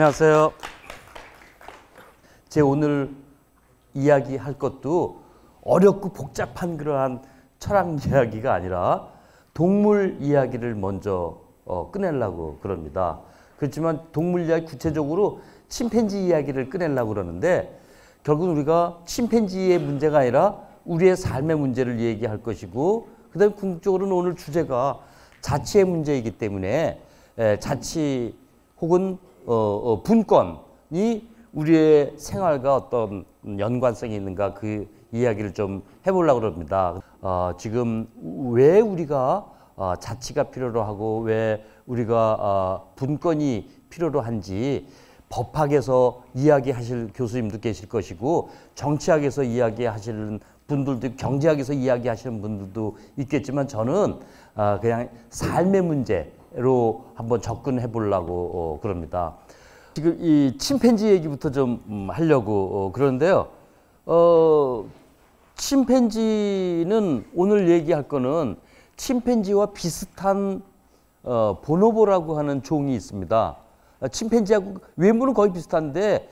안녕하세요. 제 오늘 이야기할 것도 어렵고 복잡한 그러한 철학 이야기가 아니라 동물 이야기를 먼저 꺼내려고 그럽니다. 그렇지만 동물 이야기 구체적으로 침팬지 이야기를 꺼내려고 그러는데 결국 우리가 침팬지의 문제가 아니라 우리의 삶의 문제를 얘기할 것이고 그다음에 궁극적으로는 오늘 주제가 자치의 문제이기 때문에 자치 혹은 분권이 우리의 생활과 어떤 연관성이 있는가 그 이야기를 좀 해보려고 합니다. 지금 왜 우리가 자치가 필요로 하고 왜 우리가 분권이 필요로 한지 법학에서 이야기하실 교수님도 계실 것이고 정치학에서 이야기하시는 분들도 경제학에서 이야기하시는 분들도 있겠지만 저는 그냥 삶의 문제로 한번 접근해 보려고 그럽니다. 지금 이 침팬지 얘기부터 좀 하려고 그러는데요. 침팬지는 오늘 얘기할 거는 침팬지와 비슷한 보노보라고 하는 종이 있습니다. 침팬지하고 외모는 거의 비슷한데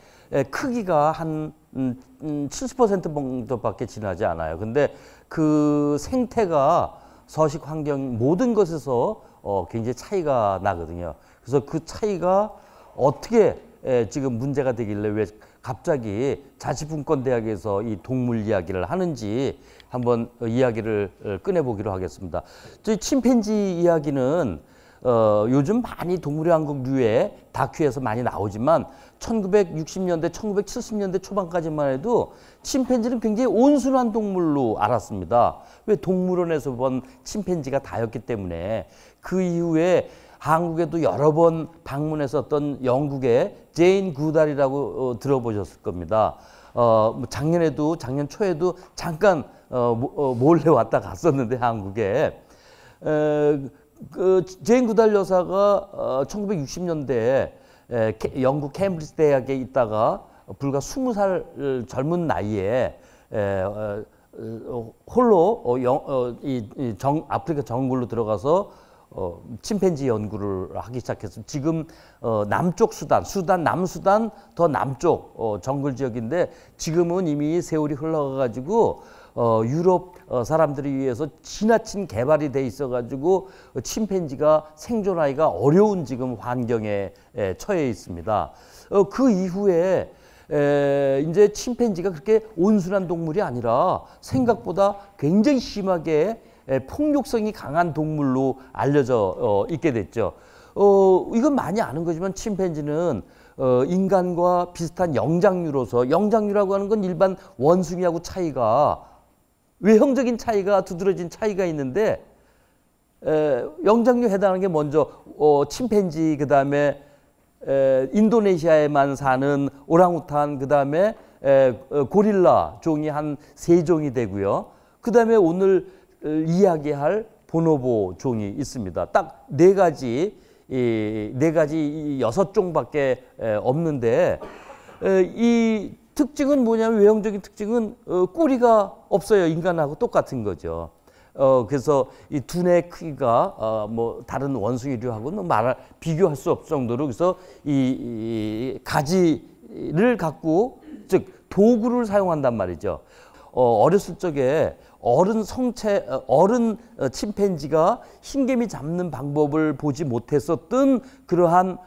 크기가 한 70% 정도밖에 지나지 않아요. 근데 그 생태가 서식 환경 모든 것에서 굉장히 차이가 나거든요. 그래서 그 차이가 어떻게 지금 문제가 되길래 왜 갑자기 자치분권대학에서 이 동물 이야기를 하는지 한번 이야기를 꺼내보기로 하겠습니다. 저희 침팬지 이야기는 요즘 많이 동물의 왕국류의 다큐에서 많이 나오지만 1960년대, 1970년대 초반까지만 해도 침팬지는 굉장히 온순한 동물로 알았습니다. 왜 동물원에서 본 침팬지가 다였기 때문에 그 이후에 한국에도 여러 번 방문했었던 영국의 제인 구달이라고 들어보셨을 겁니다. 작년 초에도 잠깐 몰래 왔다 갔었는데 한국에 그 제인 구달 여사가 1960년대에 영국 캠브리지 대학에 있다가 불과 20살 젊은 나이에 홀로 아프리카 정글로 들어가서 침팬지 연구를 하기 시작했습니다. 지금 남쪽 수단, 남수단 더 남쪽 정글 지역인데 지금은 이미 세월이 흘러가가지고 유럽 사람들에 의해서 지나친 개발이 돼 있어가지고 침팬지가 생존하기가 어려운 지금 환경에 처해 있습니다. 그 이후에 이제 침팬지가 그렇게 온순한 동물이 아니라 생각보다 굉장히 심하게 폭력성이 강한 동물로 알려져 있게 됐죠. 이건 많이 아는 거지만 침팬지는 인간과 비슷한 영장류로서 영장류라고 하는 건 일반 원숭이하고 차이가 외형적인 차이가 두드러진 차이가 있는데 영장류 해당하는 게 먼저 침팬지 그다음에 인도네시아에만 사는 오랑우탄 그다음에 고릴라 종이 한 3종이 되고요. 그다음에 오늘 이야기할 보노보 종이 있습니다. 딱 4가지 6종밖에 없는데 이 특징은 뭐냐면 외형적인 특징은 꼬리가 없어요. 인간하고 똑같은 거죠. 그래서 이 두뇌 크기가 뭐 다른 원숭이류하고는 비교할 수 없을 정도로 그래서 이 가지를 갖고 즉 도구를 사용한단 말이죠. 어렸을 적에 어른 침팬지가 흰개미 잡는 방법을 보지 못했었던 그러한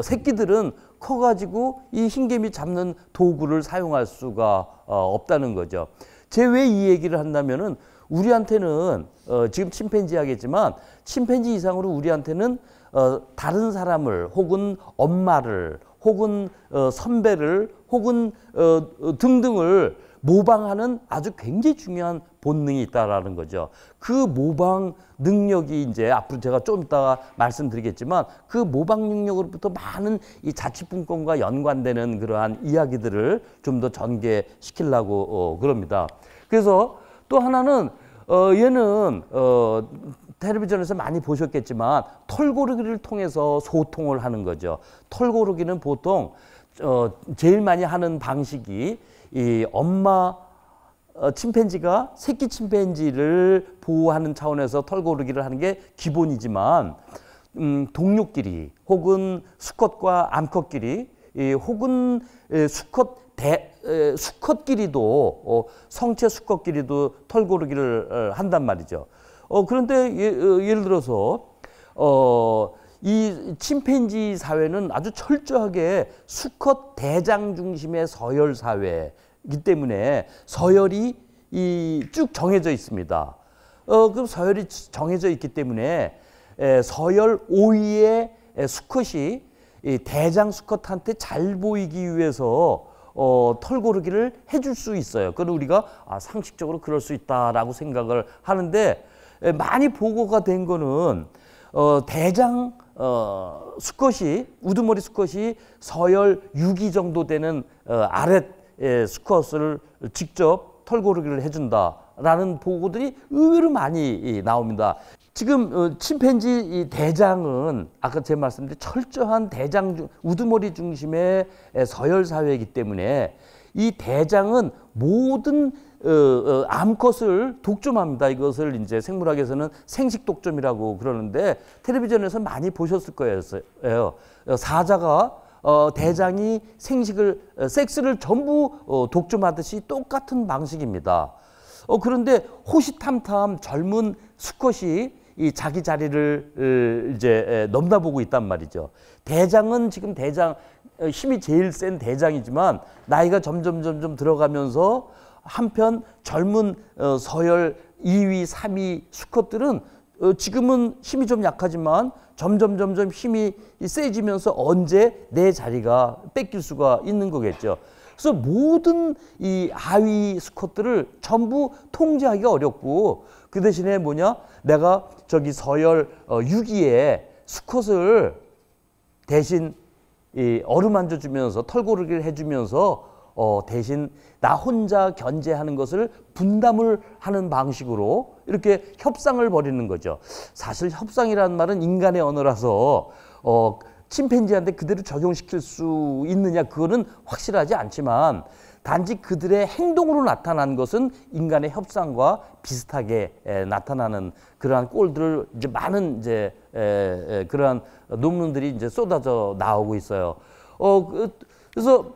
새끼들은 커가지고 이 흰개미 잡는 도구를 사용할 수가 없다는 거죠. 제 왜 이 얘기를 한다면은 우리한테는 지금 침팬지 하겠지만 침팬지 이상으로 우리한테는 다른 사람을 혹은 엄마를 혹은 선배를 혹은 등등을 모방하는 아주 굉장히 중요한 본능이 있다라는 거죠. 그 모방 능력이 이제 앞으로 제가 좀 이따가 말씀드리겠지만 그 모방 능력으로부터 많은 이 자치분권과 연관되는 그러한 이야기들을 좀 더 전개시키려고 그럽니다. 그래서 또 하나는 얘는 텔레비전에서 많이 보셨겠지만 털고르기를 통해서 소통을 하는 거죠. 털고르기는 보통 제일 많이 하는 방식이 이 엄마 침팬지가 새끼 침팬지를 보호하는 차원에서 털고르기를 하는 게 기본이지만 동료끼리 혹은 수컷과 암컷끼리 혹은 수컷끼리도 성체 수컷끼리도 털 고르기를 한단 말이죠. 그런데 예를 들어서 이 침팬지 사회는 아주 철저하게 수컷 대장 중심의 서열 사회이기 때문에 서열이 쭉 정해져 있습니다. 그 서열이 정해져 있기 때문에 서열 5위의 수컷이 이 대장 수컷한테 잘 보이기 위해서 털 고르기를 해줄 수 있어요. 그건 우리가 상식적으로 그럴 수 있다라고 생각을 하는데, 많이 보고가 된 거는 대장 수컷이, 우두머리 수컷이 서열 6위 정도 되는 아랫 수컷을 직접 털 고르기를 해준다라는 보고들이 의외로 많이 나옵니다. 지금 침팬지 이 대장은 아까 제가 말씀드린 철저한 대장 우두머리 중심의 서열 사회이기 때문에 이 대장은 모든 암컷을 독점합니다. 이것을 이제 생물학에서는 생식 독점이라고 그러는데, 텔레비전에서 많이 보셨을 거예요. 사자가 대장이 섹스를 전부 독점하듯이 똑같은 방식입니다. 그런데 호시탐탐 젊은 수컷이 이 자기 자리를 이제 넘나보고 있단 말이죠. 대장은 지금 힘이 제일 센 대장이지만 나이가 점점 들어가면서 한편 젊은 서열 2위, 3위 수컷들은 지금은 힘이 좀 약하지만 점점 힘이 세지면서 언제 내 자리가 뺏길 수가 있는 거겠죠. 그래서 모든 이 하위 수컷들을 전부 통제하기가 어렵고, 그 대신에 뭐냐, 내가 저기 서열 6위의 수컷을 대신 어루만져 주면서 털 고르기를 해주면서 대신 나 혼자 견제하는 것을 분담을 하는 방식으로 이렇게 협상을 벌이는 거죠. 사실 협상이라는 말은 인간의 언어라서 침팬지한테 그대로 적용시킬 수 있느냐, 그거는 확실하지 않지만, 단지 그들의 행동으로 나타난 것은 인간의 협상과 비슷하게 나타나는 그러한 꼴들을 이제 많은 이제 그러한 논문들이 이제 쏟아져 나오고 있어요. 그래서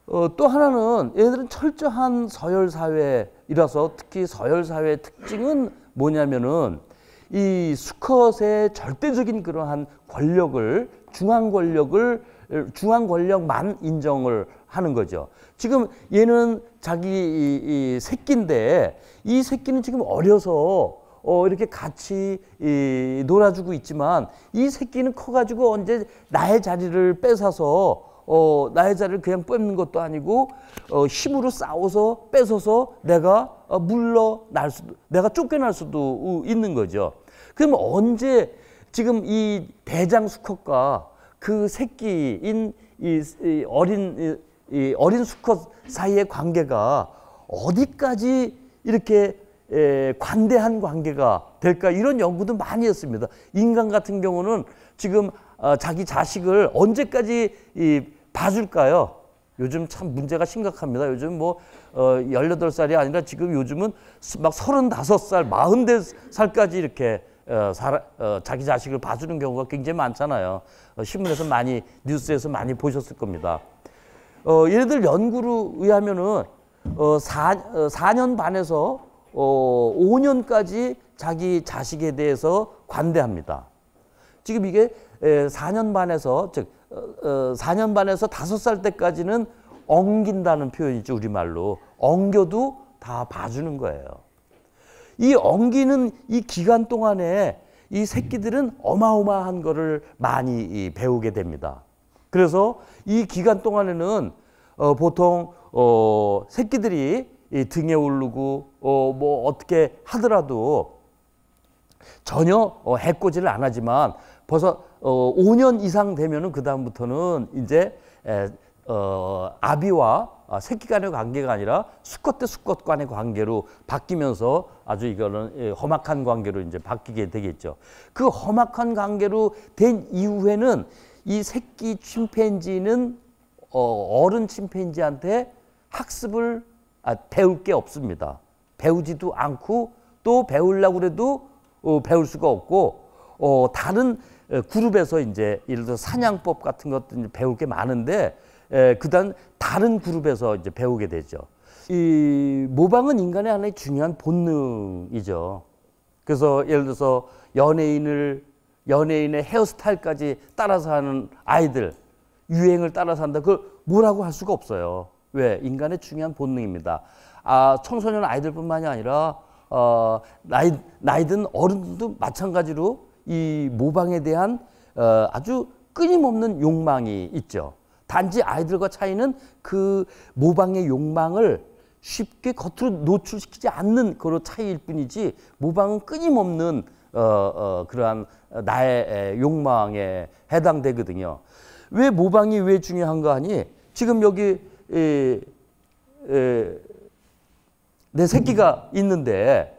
또 하나는 얘네들은 철저한 서열 사회이라서, 특히 서열 사회의 특징은 뭐냐면은 이 수컷의 절대적인 그러한 권력을, 중앙 권력만 인정을 하는 거죠. 지금 얘는 자기 새끼인데, 이 새끼는 지금 어려서 이렇게 같이 놀아주고 있지만, 이 새끼는 커가지고 언제 나의 자리를 뺏어서 나의 자리를 그냥 뺏는 것도 아니고 힘으로 싸워서 뺏어서 내가 내가 쫓겨날 수도 있는 거죠. 그럼 언제 지금 이 대장 수컷과 그 새끼인 이 어린 수컷 사이의 관계가 어디까지 이렇게 관대한 관계가 될까, 이런 연구도 많이 했습니다. 인간 같은 경우는 지금 자기 자식을 언제까지 봐줄까요? 요즘 참 문제가 심각합니다. 요즘 뭐 18살이 아니라 지금 요즘은 막 35살, 44살까지 이렇게 자기 자식을 봐주는 경우가 굉장히 많잖아요. 신문에서 많이, 뉴스에서 많이 보셨을 겁니다. 얘네들 연구로 의하면은 4년 반에서 5년까지 자기 자식에 대해서 관대합니다. 지금 이게 4년 반에서, 즉 4년 반에서 5살 때까지는 엉긴다는 표현이죠. 우리말로 엉겨도 다 봐주는 거예요. 이 엉기는 이 기간 동안에 이 새끼들은 어마어마한 거를 많이 배우게 됩니다. 그래서 이 기간 동안에는 보통 새끼들이 등에 오르고 뭐 어떻게 하더라도 전혀 해코지를 안 하지만, 벌써 5년 이상 되면은 그 다음부터는 이제 아비와 새끼 간의 관계가 아니라 수컷 대 수컷 간의 관계로 바뀌면서 아주 이거는 험악한 관계로 이제 바뀌게 되겠죠. 그 험악한 관계로 된 이후에는 이 새끼 침팬지는 어른 침팬지한테 학습을 배울 게 없습니다. 배우지도 않고, 또 배우려고 해도 배울 수가 없고, 다른 그룹에서 이제 예를 들어 사냥법 같은 것도 이제 배울 게 많은데 그다음 다른 그룹에서 이제 배우게 되죠. 이 모방은 인간의 하나의 중요한 본능이죠. 그래서 예를 들어서 연예인의 헤어스타일까지 따라서 하는 아이들, 유행을 따라서 한다. 그걸 뭐라고 할 수가 없어요. 왜? 인간의 중요한 본능입니다. 청소년 아이들뿐만이 아니라 나이든 어른들도 마찬가지로 이 모방에 대한 아주 끊임없는 욕망이 있죠. 단지 아이들과 차이는 그 모방의 욕망을 쉽게 겉으로 노출시키지 않는 그런 차이일 뿐이지, 모방은 끊임없는 그러한 나의 욕망에 해당되거든요. 왜 모방이 왜 중요한가 하니, 지금 여기 내 새끼가 있는데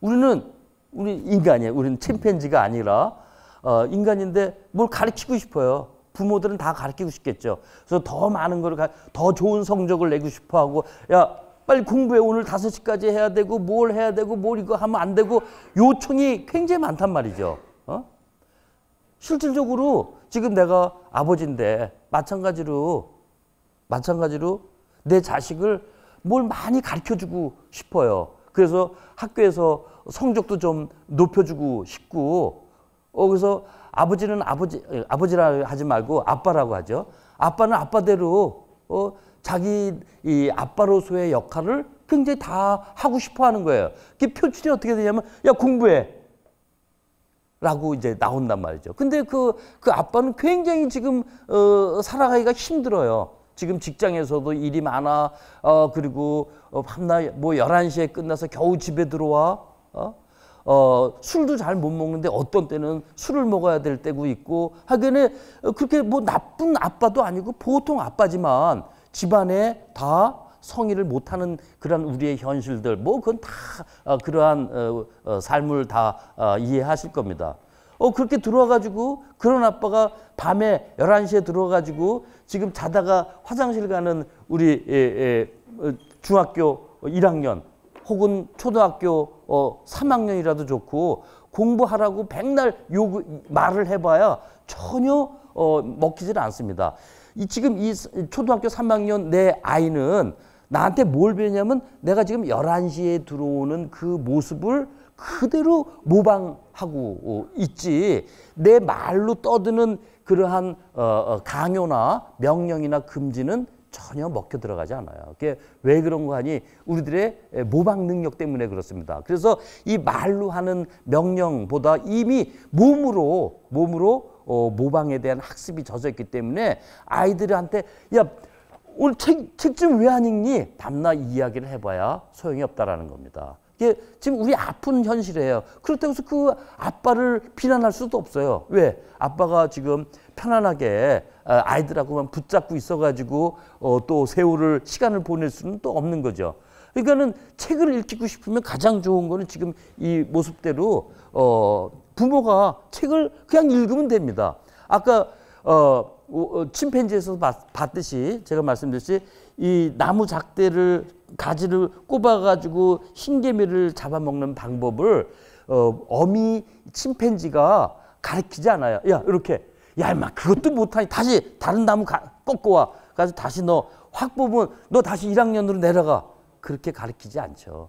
우리 인간이에요. 우리는 침팬지가 아니라 인간인데 뭘 가르치고 싶어요. 부모들은 다 가르치고 싶겠죠. 그래서 더 많은 걸, 더 좋은 성적을 내고 싶어 하고, 야, 빨리 공부해. 오늘 5시까지 해야 되고, 뭘 해야 되고, 뭘 이거 하면 안 되고, 요청이 굉장히 많단 말이죠. 실질적으로 지금 내가 아버지인데, 마찬가지로 내 자식을 뭘 많이 가르쳐 주고 싶어요. 그래서 학교에서 성적도 좀 높여주고 싶고, 그래서 아버지는 아버지라 하지 말고 아빠라고 하죠. 아빠는 아빠대로 자기 이 아빠로서의 역할을 굉장히 다 하고 싶어 하는 거예요. 그게 표출이 어떻게 되냐면, 야, 공부해. 라고 이제 나온단 말이죠. 근데 그 아빠는 굉장히 지금 살아가기가 힘들어요. 지금 직장에서도 일이 많아. 그리고 밤낮 뭐 11시에 끝나서 겨우 집에 들어와. 술도 잘 못 먹는데 어떤 때는 술을 먹어야 될 때고 있고, 하기에는 그렇게 뭐 나쁜 아빠도 아니고 보통 아빠지만 집안에 다 성의를 못하는 그런 우리의 현실들, 뭐 그건 다 그러한 삶을 다 이해하실 겁니다. 그렇게 들어와가지고, 그런 아빠가 밤에 11시에 들어와가지고 지금 자다가 화장실 가는 우리 중학교 1학년 혹은 초등학교 3학년이라도 좋고, 공부하라고 백날 말을 해봐야 전혀 먹히질 않습니다. 지금 이 초등학교 3학년 내 아이는 나한테 뭘 배우냐면, 내가 지금 11시에 들어오는 그 모습을 그대로 모방하고 있지, 내 말로 떠드는 그러한 강요나 명령이나 금지는 전혀 먹혀 들어가지 않아요. 그게 왜 그런 거 하니, 우리들의 모방 능력 때문에 그렇습니다. 그래서 이 말로 하는 명령보다 이미 몸으로 모방에 대한 학습이 젖어 있기 때문에 아이들한테, 야, 오늘 책 좀 왜 안 읽니? 밤낮 이야기를 해봐야 소용이 없다라는 겁니다. 이게 지금 우리 아픈 현실이에요. 그렇다고 해서 그 아빠를 비난할 수도 없어요. 왜? 아빠가 지금 편안하게 아이들하고만 붙잡고 있어가지고 또 세월을, 시간을 보낼 수는 또 없는 거죠. 그러니까는 책을 읽고 싶으면 가장 좋은 거는 지금 이 모습대로 부모가 책을 그냥 읽으면 됩니다. 아까 침팬지에서 봤듯이, 제가 말씀드렸듯이 이 나무 작대를, 가지를 꼽아가지고 흰개미를 잡아먹는 방법을 어미 침팬지가 가르치지 않아요. 야, 이렇게. 야, 임마, 그것도 못하니 다시 다른 나무 꺾고 와. 가서 다시 너 확 뽑으면 너 다시 1학년으로 내려가. 그렇게 가르치지 않죠.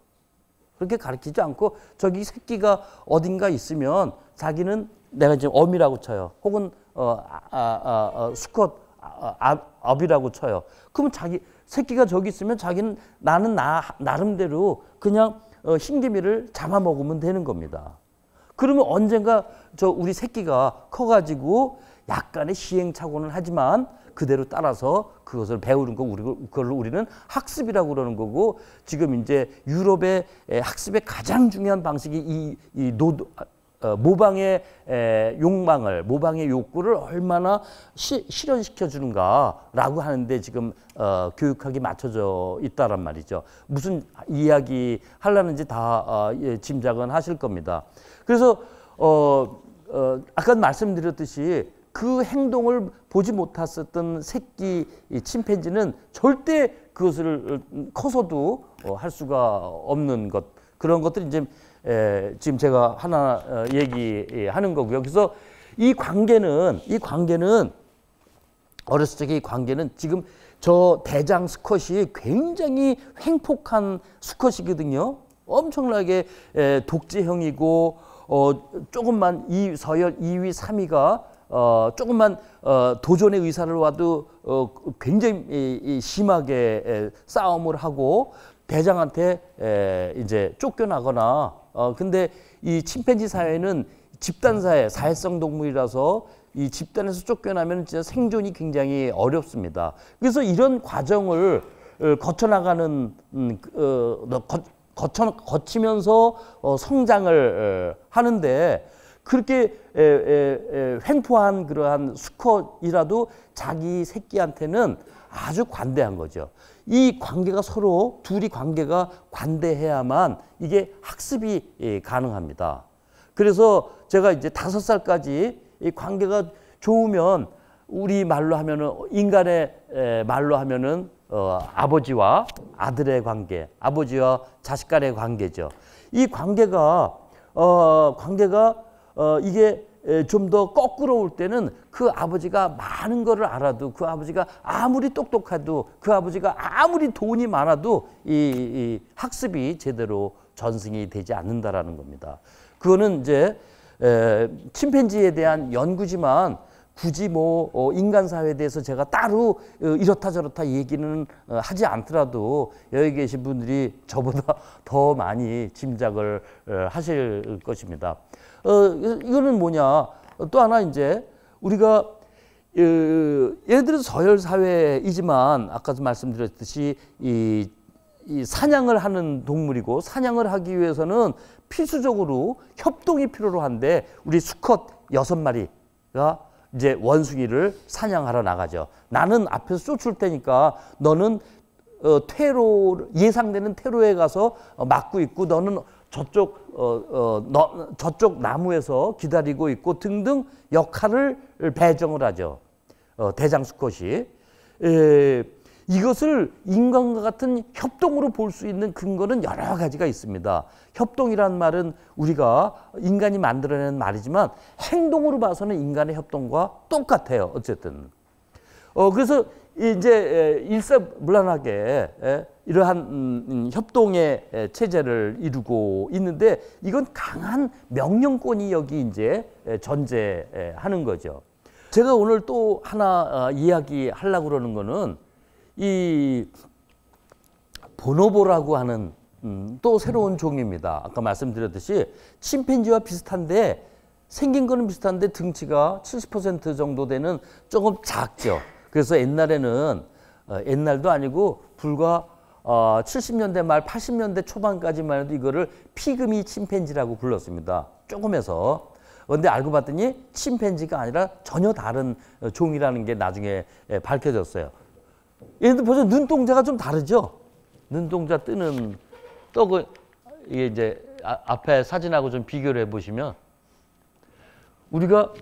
그렇게 가르치지 않고, 저기 새끼가 어딘가 있으면 자기는, 내가 지금 어미라고 쳐요. 혹은 수컷 업이라고 쳐요. 그러면 자기 새끼가 저기 있으면 자기는, 나는 나름대로 그냥 흰개미를 잡아먹으면 되는 겁니다. 그러면 언젠가 우리 새끼가 커가지고 약간의 시행착오는 하지만 그대로 따라서 그것을 배우는 거, 그걸 우리는 학습이라고 그러는 거고, 지금 이제 유럽의 학습의 가장 중요한 방식이 모방의 욕망을, 모방의 욕구를 얼마나 실현시켜 주는가라고 하는데 지금 교육학이 맞춰져 있다란 말이죠. 무슨 이야기 하려는지 다 짐작은 하실 겁니다. 그래서 아까 말씀드렸듯이 그 행동을 보지 못했었던 새끼 침팬지는 절대 그것을 커서도 할 수가 없는 것, 그런 것들이 이제 지금 제가 하나 얘기하는 거고요. 그래서 이 관계는 어렸을 적의 이 관계는 지금 저 대장 수컷이 굉장히 횡폭한 수컷이거든요. 엄청나게 독재형이고 조금만 서열 2위, 3위가 조금만 도전의 의사를 와도 굉장히 심하게 싸움을 하고 대장한테 이제 쫓겨나거나 근데 이 침팬지 사회는 집단 사회, 사회성 동물이라서 이 집단에서 쫓겨나면 진짜 생존이 굉장히 어렵습니다. 그래서 이런 과정을 거쳐나가는 거치면서 성장을 하는데 그렇게 횡포한 그러한 수컷이라도 자기 새끼한테는 아주 관대한 거죠. 이 관계가 서로 둘이 관계가 관대해야만 이게 학습이 가능합니다. 그래서 제가 이제 5살까지 이 관계가 좋으면 우리 말로 하면은 인간의 말로 하면은 아버지와 아들의 관계, 아버지와 자식 간의 관계죠. 이 관계가 이게 좀 더 거꾸로 올 때는 그 아버지가 많은 거를 알아도 그 아버지가 아무리 똑똑해도 그 아버지가 아무리 돈이 많아도 이 학습이 제대로 전승이 되지 않는다라는 겁니다. 그거는 이제 침팬지에 대한 연구지만 굳이 뭐 인간 사회에 대해서 제가 따로 이렇다 저렇다 얘기는 하지 않더라도 여기 계신 분들이 저보다 더 많이 짐작을 하실 것입니다. 이거는 뭐냐? 또 하나 이제 우리가 예를 들어서 서열 사회이지만 아까도 말씀드렸듯이 이 사냥을 하는 동물이고 사냥을 하기 위해서는 필수적으로 협동이 필요로 한데 우리 수컷 6마리가 이제 원숭이를 사냥하러 나가죠. 나는 앞에서 쫓을 테니까 너는 예상되는 퇴로에 가서 막고 있고 너는 저쪽 나무에서 기다리고 있고 등등 역할을 배정을 하죠. 대장 수컷이. 이것을 인간과 같은 협동으로 볼 수 있는 근거는 여러 가지가 있습니다. 협동이란 말은 우리가 인간이 만들어낸 말이지만 행동으로 봐서는 인간의 협동과 똑같아요. 어쨌든. 그래서 이제 일사불란하게 이러한 협동의 체제를 이루고 있는데 이건 강한 명령권이 여기 이제 존재하는 거죠. 제가 오늘 또 하나 이야기하려고 그러는 거는 이 보노보라고 하는 또 새로운 종입니다. 아까 말씀드렸듯이 침팬지와 비슷한데 생긴 거는 비슷한데 등치가 70% 정도 되는 조금 작죠. 그래서 옛날에는 옛날도 아니고 불과 70년대 말 80년대 초반까지만 해도 이거를 피그미 침팬지라고 불렀습니다. 조금해서. 그런데 알고 봤더니 침팬지가 아니라 전혀 다른 종이라는 게 나중에 밝혀졌어요. 얘네들 벌써 눈동자가 좀 다르죠? 눈동자 뜨는 떡을 이게 이제 앞에 사진하고 좀 비교를 해보시면 우리가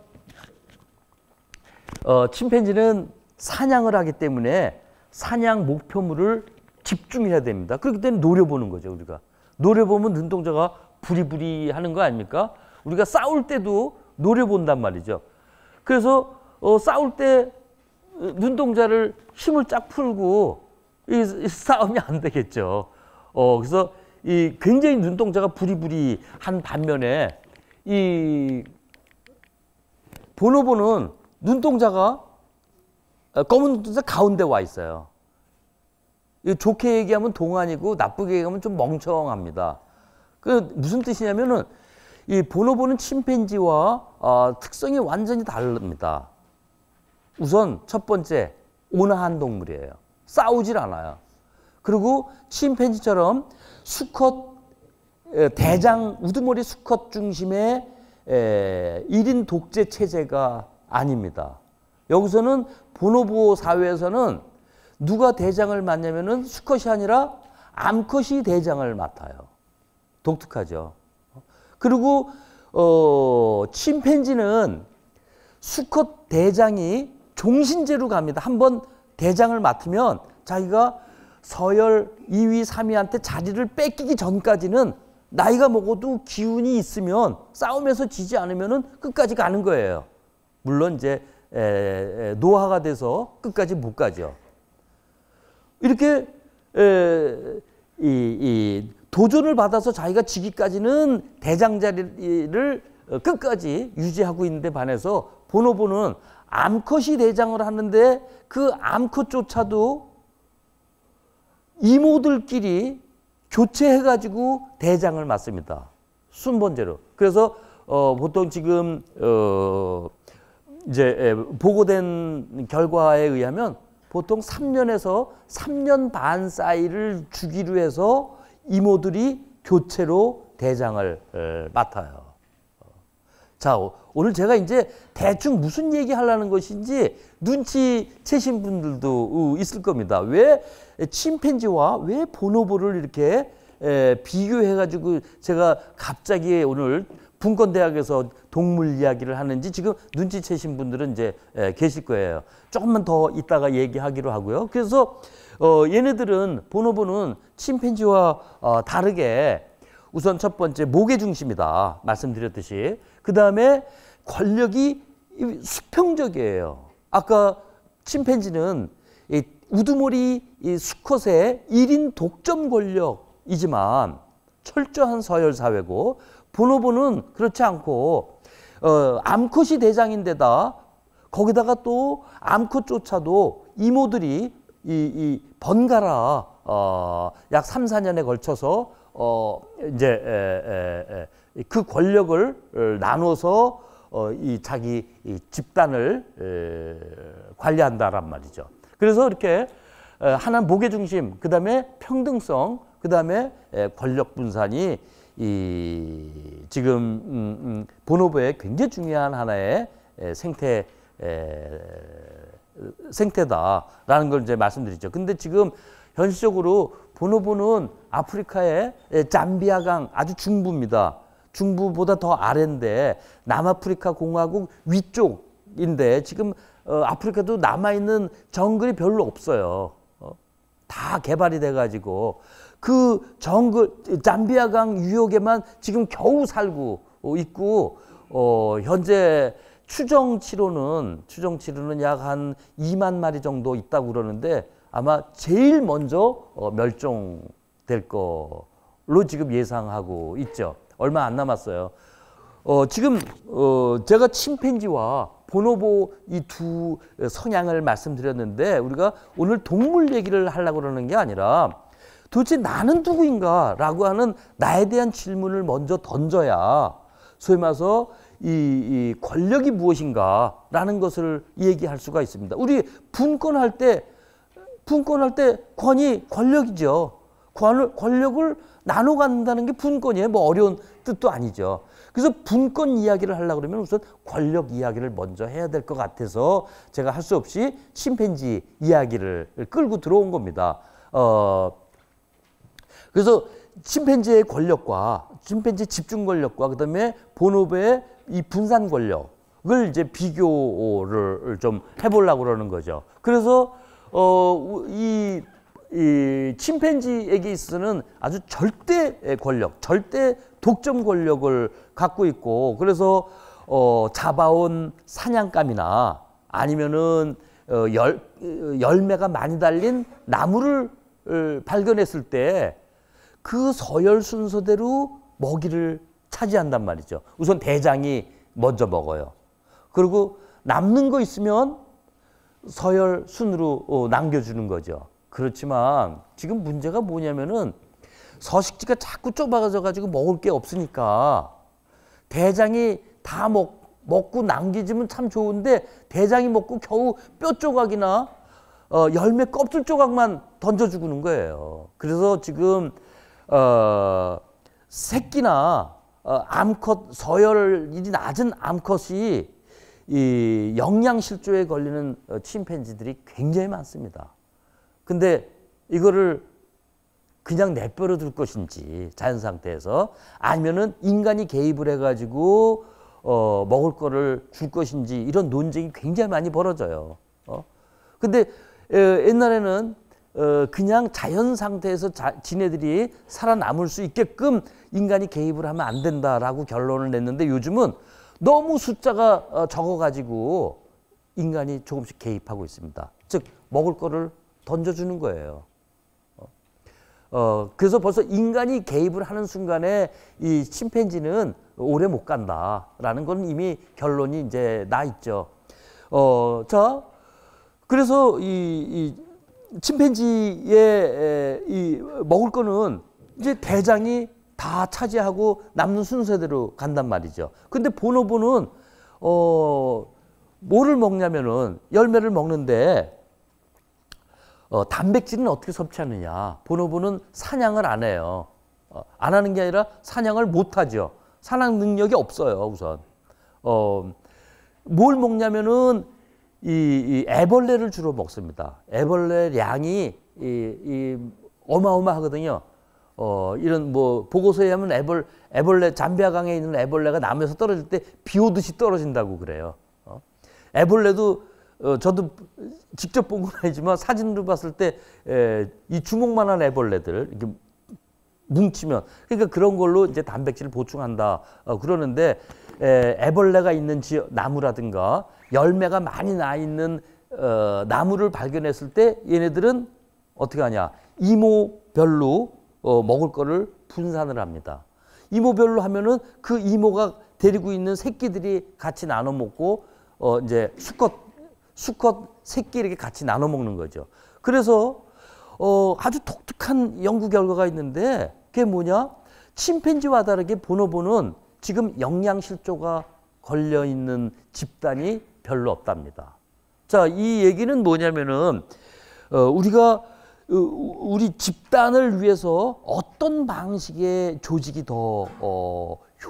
침팬지는 사냥을 하기 때문에 사냥 목표물을 집중해야 됩니다. 그렇기 때문에 노려보는 거죠. 우리가 노려보면 눈동자가 부리부리 하는 거 아닙니까? 우리가 싸울 때도 노려본단 말이죠. 그래서 싸울 때 눈동자를 힘을 쫙 풀고 이 싸움이 안 되겠죠. 그래서 이 굉장히 눈동자가 부리부리한 반면에 이 보노보는 눈동자가 검은 눈동자 가운데 와 있어요. 좋게 얘기하면 동안이고 나쁘게 얘기하면 좀 멍청합니다. 그 무슨 뜻이냐면은 이 보노보는 침팬지와 특성이 완전히 다릅니다. 우선 첫 번째 온화한 동물이에요. 싸우질 않아요. 그리고 침팬지처럼 수컷 대장 우두머리 수컷 중심의 1인 독재 체제가 아닙니다. 여기서는 보노보 사회에서는 누가 대장을 맡냐면은 수컷이 아니라 암컷이 대장을 맡아요. 독특하죠. 그리고 침팬지는 수컷 대장이 종신제로 갑니다. 한번 대장을 맡으면 자기가 서열 2위, 3위한테 자리를 뺏기기 전까지는 나이가 먹어도 기운이 있으면 싸움에서 지지 않으면은 끝까지 가는 거예요. 물론 이제 노화가 돼서 끝까지 못 가죠. 이렇게 이 도전을 받아서 자기가 지기까지는 대장 자리를 끝까지 유지하고 있는데 반해서 보노보는 암컷이 대장을 하는데 그 암컷조차도 이모들끼리 교체해가지고 대장을 맡습니다. 순번제로. 그래서 보통 지금 이제 보고된 결과에 의하면 보통 3년에서 3년 반 사이를 주기로 해서 이모들이 교체로 대장을 맡아요. 자, 오늘 제가 이제 대충 무슨 얘기 하려는 것인지 눈치채신 분들도 있을 겁니다. 왜 침팬지와 왜 보노보를 이렇게 비교해가지고 제가 갑자기 오늘 분권대학에서 동물 이야기를 하는지 지금 눈치채신 분들은 이제 계실 거예요. 조금만 더 이따가 얘기하기로 하고요. 그래서 얘네들은 보노보는 침팬지와 다르게 우선 첫 번째 목의 중심이다 말씀드렸듯이, 그 다음에 권력이 수평적이에요. 아까 침팬지는 이 우두머리 이 수컷의 1인 독점 권력이지만 철저한 서열 사회고, 보노보는 그렇지 않고 암컷이 대장인데다 거기다가 또 암컷조차도 이모들이 이 번갈아 약 3, 4년에 걸쳐서 이제 그 권력을 나눠서 이 자기 이 집단을 관리한다란 말이죠. 그래서 이렇게 하나는 목의 중심, 그 다음에 평등성, 그 다음에 권력 분산이 이 지금 보노보의 굉장히 중요한 하나의 생태다라는 걸 이제 말씀드리죠. 근데 지금 현실적으로 보노보는 아프리카의 잠비아강 아주 중부입니다. 중부보다 더 아래인데 남아프리카 공화국 위쪽인데 지금 아프리카도 남아있는 정글이 별로 없어요. 다 개발이 돼가지고 그 정글 잠비아강 유역에만 지금 겨우 살고 있고 현재 추정치로는 약 한 2만 마리 정도 있다고 그러는데 아마 제일 먼저 멸종될 걸로 지금 예상하고 있죠. 얼마 안 남았어요. 지금 제가 침팬지와 보노보 이 두 성향을 말씀드렸는데 우리가 오늘 동물 얘기를 하려고 그러는 게 아니라 도대체 나는 누구인가 라고 하는 나에 대한 질문을 먼저 던져야 소위 말해서 이 권력이 무엇인가 라는 것을 얘기할 수가 있습니다. 우리 분권할 때 권력이죠. 권력을 나눠 갖는다는 게 분권이에요. 뭐 어려운 뜻도 아니죠. 그래서 분권 이야기를 하려고 그러면 우선 권력 이야기를 먼저 해야 될 것 같아서 제가 할 수 없이 침팬지 이야기를 끌고 들어온 겁니다. 그래서 침팬지의 권력과 침팬지 집중 권력과 그다음에 보노보의 이 분산 권력을 이제 비교를 좀 해보려고 그러는 거죠. 그래서 이 침팬지에게 있어서는 아주 절대 권력, 절대 독점 권력을 갖고 있고, 그래서 잡아온 사냥감이나 아니면은 열매가 많이 달린 나무를 발견했을 때 그 서열 순서대로 먹이를 차지한단 말이죠. 우선 대장이 먼저 먹어요. 그리고 남는 거 있으면 서열 순으로 남겨주는 거죠. 그렇지만 지금 문제가 뭐냐면은 서식지가 자꾸 좁아져 가지고 먹을 게 없으니까 대장이 다 먹고 남기지면 참 좋은데 대장이 먹고 겨우 뼈 조각이나 열매 껍질 조각만 던져 주고는 거예요. 그래서 지금 새끼나 암컷 서열이 낮은 암컷이 이 영양실조에 걸리는 침팬지들이 굉장히 많습니다. 근데 이거를 그냥 내버려 둘 것인지 자연 상태에서 아니면은 인간이 개입을 해가지고 먹을 거를 줄 것인지 이런 논쟁이 굉장히 많이 벌어져요. 근데 옛날에는 그냥 자연 상태에서 지네들이 살아남을 수 있게끔 인간이 개입을 하면 안 된다라고 결론을 냈는데 요즘은 너무 숫자가 적어가지고 인간이 조금씩 개입하고 있습니다. 즉 먹을 거를 던져주는 거예요. 그래서 벌써 인간이 개입을 하는 순간에 이 침팬지는 오래 못 간다라는 건 이미 결론이 이제 나 있죠. 자, 그래서 이 침팬지의 이 먹을 거는 이제 대장이 다 차지하고 남는 순서대로 간단 말이죠. 근데 보노보는 뭐를 먹냐면은 열매를 먹는데 단백질은 어떻게 섭취하느냐. 보노보는 사냥을 안 해요. 안 하는 게 아니라 사냥을 못 하죠. 사냥 능력이 없어요, 우선. 뭘 먹냐면은 이 애벌레를 주로 먹습니다. 애벌레 양이 어마어마하거든요. 이런 뭐 보고서에 하면 애벌레 잠비아강에 있는 애벌레가 나무에서 떨어질 때 비 오듯이 떨어진다고 그래요. 애벌레도 저도 직접 본 건 아니지만 사진으로 봤을 때 이 주먹만한 애벌레들 이렇게 뭉치면 그러니까 그런 걸로 이제 단백질을 보충한다 그러는데 애벌레가 있는 나무라든가 열매가 많이 나 있는 나무를 발견했을 때 얘네들은 어떻게 하냐 이모별로 먹을 거를 분산을 합니다. 이모별로 하면은 그 이모가 데리고 있는 새끼들이 같이 나눠 먹고 이제 수컷 새끼 이렇게 같이 나눠 먹는 거죠. 그래서 아주 독특한 연구 결과가 있는데 그게 뭐냐? 침팬지와 다르게 보노보는 지금 영양실조가 걸려 있는 집단이 별로 없답니다. 자, 이 얘기는 뭐냐면은 우리가 우리 집단을 위해서 어떤 방식의 조직이 더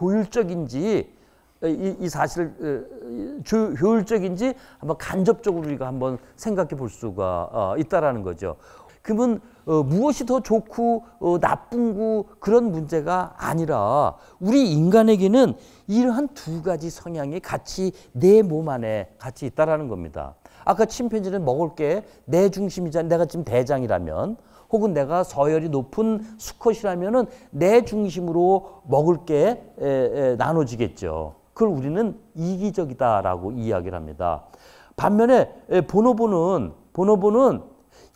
효율적인지 이 사실을 효율적인지 한번 간접적으로 우리가 한번 생각해 볼 수가 있다라는 거죠. 그러면 무엇이 더 좋고 나쁜고 그런 문제가 아니라 우리 인간에게는 이러한 두 가지 성향이 같이 내 몸 안에 같이 있다라는 겁니다. 아까 침팬지는 먹을 게 내 중심이잖아. 내가 지금 대장이라면 혹은 내가 서열이 높은 수컷이라면은 내 중심으로 먹을 게 나눠지겠죠. 그걸 우리는 이기적이다라고 이야기를 합니다. 반면에 보노보는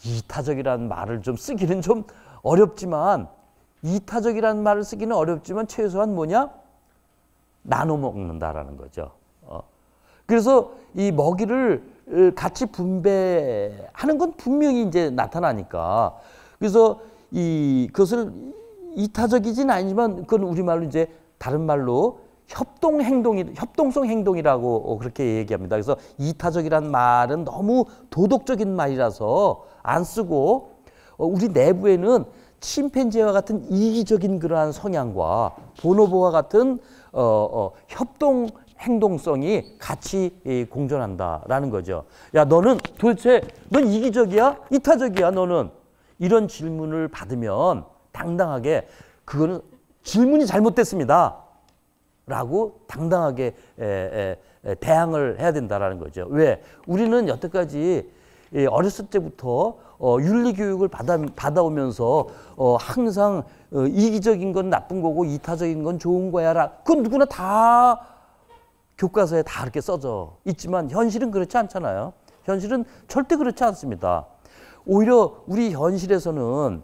이타적이라는 말을 좀 쓰기는 좀 어렵지만 이타적이라는 말을 쓰기는 어렵지만 최소한 뭐냐? 나눠 먹는다라는 거죠. 그래서 이 먹이를 같이 분배하는 건 분명히 이제 나타나니까 그래서 그것을 이타적이진 아니지만 그건 우리말로 이제 다른 말로 협동성 행동이라고 그렇게 얘기합니다. 그래서 이타적이란 말은 너무 도덕적인 말이라서 안 쓰고 우리 내부에는 침팬지와 같은 이기적인 그러한 성향과 보노보와 같은 협동 행동성이 같이 공존한다라는 거죠. 야, 너는 도대체 넌 이기적이야? 이타적이야? 너는? 이런 질문을 받으면 당당하게 그거는 질문이 잘못됐습니다. 라고 당당하게 대항을 해야 된다라는 거죠. 왜? 우리는 여태까지 어렸을 때부터 윤리 교육을 받아오면서 항상 이기적인 건 나쁜 거고 이타적인 건 좋은 거야. 그건 누구나 다 교과서에 다 이렇게 써져 있지만 현실은 그렇지 않잖아요. 현실은 절대 그렇지 않습니다. 오히려 우리 현실에서는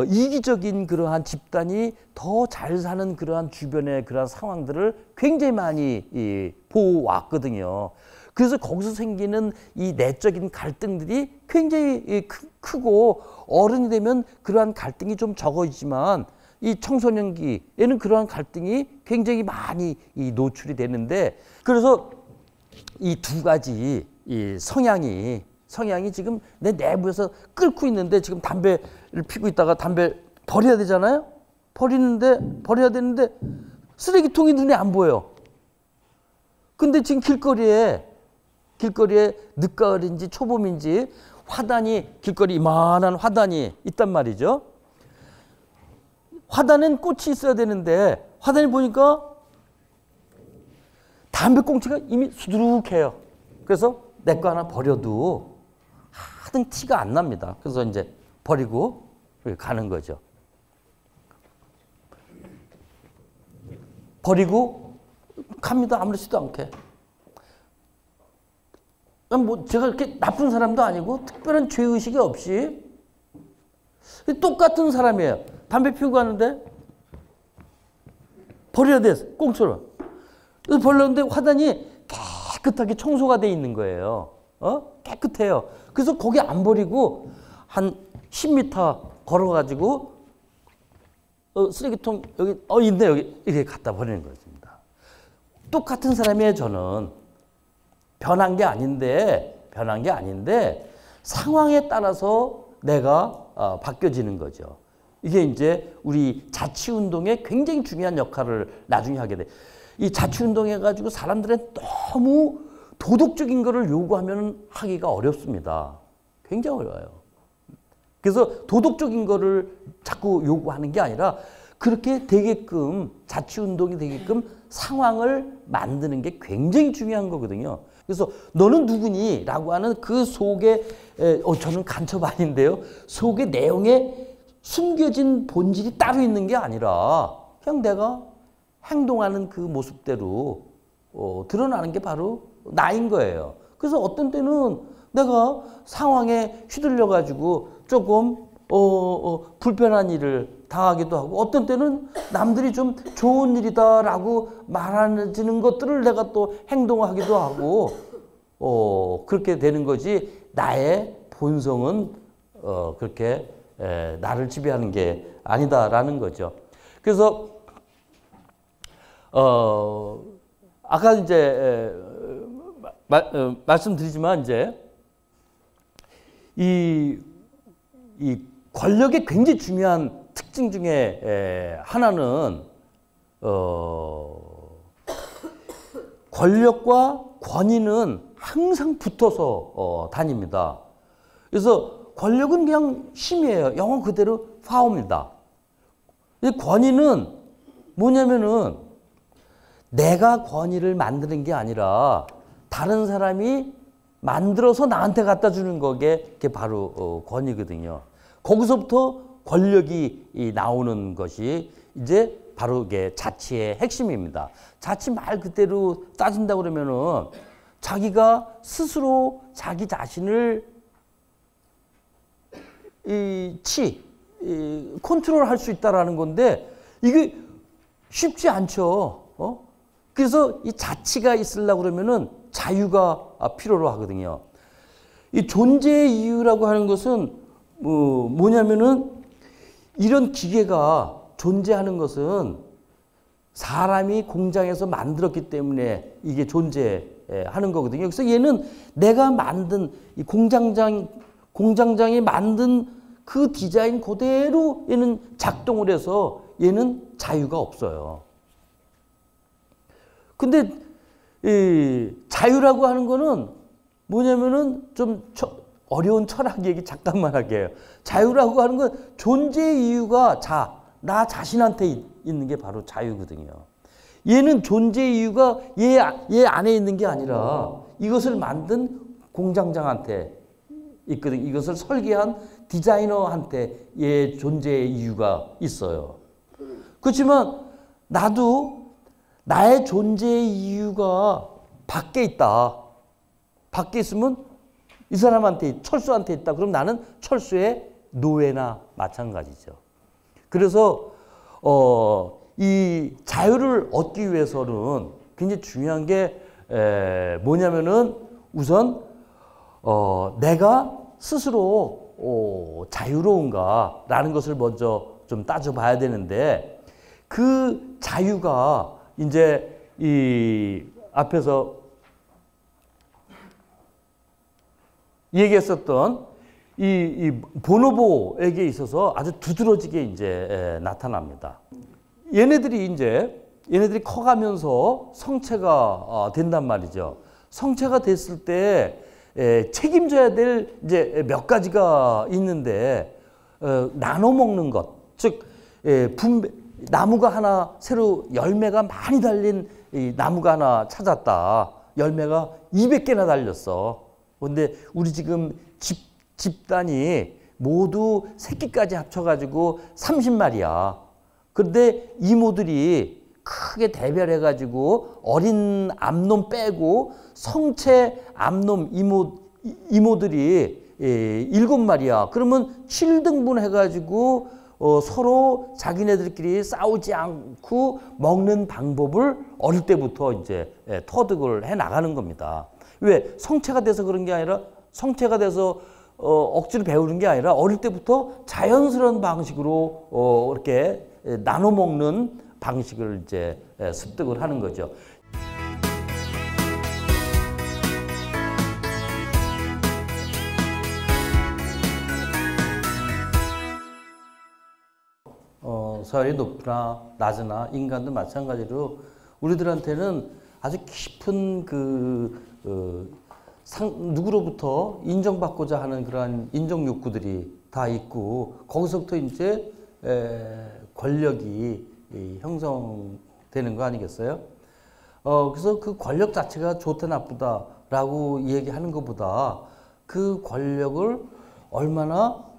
이기적인 그러한 집단이 더 잘 사는 그러한 주변의 그러한 상황들을 굉장히 많이 보아왔거든요. 그래서 거기서 생기는 이 내적인 갈등들이 굉장히 크고 어른이 되면 그러한 갈등이 좀 적어지지만 이 청소년기에는 그러한 갈등이 굉장히 많이 노출이 되는데 그래서 이 두 가지 이 성향이 지금 내 내부에서 끓고 있는데 지금 담배를 피고 있다가 담배 버려야 되잖아요. 버려야 되는데 쓰레기통이 눈에 안 보여. 근데 지금 길거리에 늦가을인지 초봄인지 길거리 이만한 화단이 있단 말이죠. 화단엔 꽃이 있어야 되는데 화단에 보니까 담배꽁초가 이미 수두룩해요. 그래서 내 거 하나 버려도 하등 티가 안 납니다. 그래서 이제 버리고 가는 거죠. 버리고 갑니다. 아무렇지도 않게. 뭐 제가 그렇게 나쁜 사람도 아니고 특별한 죄의식이 없이 똑같은 사람이에요. 담배 피우고 가는데 버려야 돼. 꽁초로. 그래서 버렸는데 화단이 깨끗하게 청소가 돼 있는 거예요. 깨끗해요. 그래서 거기 안 버리고 한 10m 걸어가지고 쓰레기통 여기 있네 여기 이렇게 갖다 버리는 것입니다. 똑같은 사람이에요. 저는 변한 게 아닌데 상황에 따라서 내가 바뀌어지는 거죠. 이게 이제 우리 자치운동에 굉장히 중요한 역할을 나중에 하게 돼. 이 자치운동 해가지고 사람들은 너무 도덕적인 거를 요구하면 하기가 어렵습니다. 굉장히 어려워요. 그래서 도덕적인 거를 자꾸 요구하는 게 아니라 그렇게 되게끔 자치운동이 되게끔 상황을 만드는 게 굉장히 중요한 거거든요. 그래서 너는 누구니? 라고 하는 그 속에 저는 간첩 아닌데요. 속의 내용에 숨겨진 본질이 따로 있는 게 아니라 그냥 내가 행동하는 그 모습대로 드러나는 게 바로 나인 거예요. 그래서 어떤 때는 내가 상황에 휘둘려 가지고 조금 불편한 일을 당하기도 하고 어떤 때는 남들이 좀 좋은 일이다라고 말하는 것들을 내가 또 행동하기도 하고 그렇게 되는 거지 나의 본성은 그렇게 나를 지배하는 게 아니다라는 거죠. 그래서 아까 이제 말씀드리지만 이제 이 권력의 굉장히 중요한 특징 중에 하나는 권력과 권위는 항상 붙어서 다닙니다. 그래서 권력은 그냥 힘이에요. 영어 그대로 파워입니다. 권위는 뭐냐면은 내가 권위를 만드는 게 아니라 다른 사람이 만들어서 나한테 갖다 주는 거게 바로 권위거든요. 거기서부터 권력이 나오는 것이 이제 바로 이게 자치의 핵심입니다. 자치 말 그대로 따진다 그러면은 자기가 스스로 자기 자신을 컨트롤할 수 있다라는 건데 이게 쉽지 않죠. 그래서 이 자치가 있으려고 그러면은 자유가 필요로 하거든요. 이 존재의 이유라고 하는 것은 뭐냐면은 이런 기계가 존재하는 것은 사람이 공장에서 만들었기 때문에 이게 존재하는 거거든요. 그래서 얘는 내가 만든 이 공장장이 만든 그 디자인 그대로 얘는 작동을 해서 얘는 자유가 없어요. 근데 이 자유라고 하는 거는 뭐냐면은 좀 어려운 철학 얘기 잠깐만 할게요. 자유라고 하는 건 존재의 이유가 나 자신한테 있는 게 바로 자유거든요. 얘는 존재의 이유가 얘 안에 있는 게 아니라 이것을 만든 공장장한테 있거든요. 이것을 설계한 디자이너한테 얘 존재의 이유가 있어요. 그렇지만 나도 나의 존재의 이유가 밖에 있다. 밖에 있으면 이 사람한테, 철수한테 있다. 그럼 나는 철수의 노예나 마찬가지죠. 그래서 이 자유를 얻기 위해서는 굉장히 중요한 게 뭐냐면은 우선 내가 스스로 자유로운가라는 것을 먼저 좀 따져봐야 되는데 그 자유가 이제 이 앞에서 얘기했었던 이 보노보에게 있어서 아주 두드러지게 이제 나타납니다. 얘네들이 커가면서 성체가 된단 말이죠. 성체가 됐을 때 책임져야 될 이제 몇 가지가 있는데 나눠 먹는 것, 즉 나무가 하나 새로 열매가 많이 달린 이 나무가 하나 찾았다. 열매가 200개나 달렸어. 근데 우리 지금 집단이 모두 새끼까지 합쳐가지고 30마리야. 그런데 이모들이 크게 대별해가지고 어린 암놈 빼고 성체 암놈 이모들이 7마리야. 그러면 7등분 해가지고 서로 자기네들끼리 싸우지 않고 먹는 방법을 어릴 때부터 이제 터득을 해 나가는 겁니다. 왜? 성체가 돼서 그런 게 아니라 성체가 돼서 억지로 배우는 게 아니라 어릴 때부터 자연스러운 방식으로 이렇게 나눠 먹는 방식을 이제 습득을 하는 거죠. 서열이 높으나 낮으나 인간도 마찬가지로 우리들한테는 아주 깊은 누구로부터 인정받고자 하는 그러한 인정 욕구들이 다 있고 거기서부터 이제 권력이 형성되는 거 아니겠어요? 그래서 그 권력 자체가 좋다 나쁘다라고 얘기하는 것보다 그 권력을 얼마나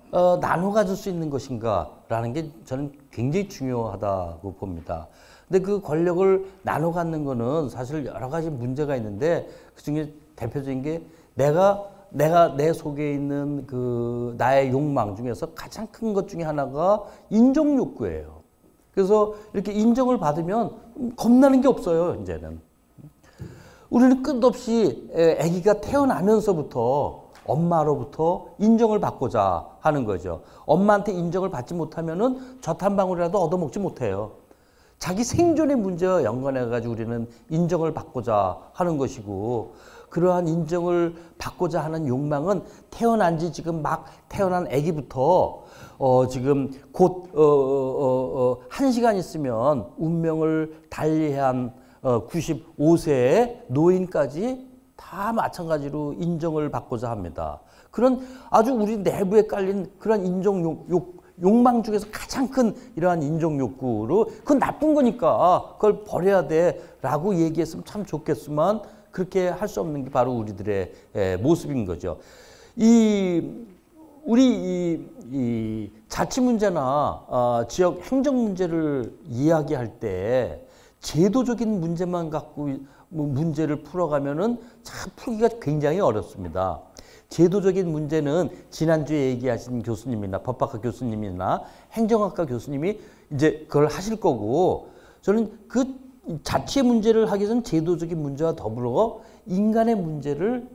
나눠 가질 수 있는 것인가라는 게 저는 굉장히 중요하다고 봅니다. 근데 그 권력을 나눠 갖는 거는 사실 여러 가지 문제가 있는데 그 중에 대표적인 게 내가 내 속에 있는 그 나의 욕망 중에서 가장 큰 것 중에 하나가 인정 욕구예요. 그래서 이렇게 인정을 받으면 겁나는 게 없어요, 이제는. 우리는 끝없이 아기가 태어나면서부터 엄마로부터 인정을 받고자 하는 거죠. 엄마한테 인정을 받지 못하면은 젖 한 방울이라도 얻어먹지 못해요. 자기 생존의 문제와 연관해가지고 우리는 인정을 받고자 하는 것이고, 그러한 인정을 받고자 하는 욕망은 태어난 지 지금 막 태어난 아기부터 지금 곧 1시간 있으면 운명을 달리한 95세의 노인까지 다 마찬가지로 인정을 받고자 합니다. 그런 아주 우리 내부에 깔린 그런 인정 욕망 중에서 가장 큰 이러한 인정 욕구로 그건 나쁜 거니까 그걸 버려야 돼라고 얘기했으면 참 좋겠지만 그렇게 할 수 없는 게 바로 우리들의 모습인 거죠. 우리 자치 문제나 지역 행정 문제를 이야기할 때 제도적인 문제만 갖고 문제를 풀어가면은 참 풀기가 굉장히 어렵습니다. 제도적인 문제는 지난주에 얘기하신 교수님이나 법학과 교수님이나 행정학과 교수님이 이제 그걸 하실 거고, 저는 그 자치의 문제를 하기 위해서는 제도적인 문제와 더불어 인간의 문제를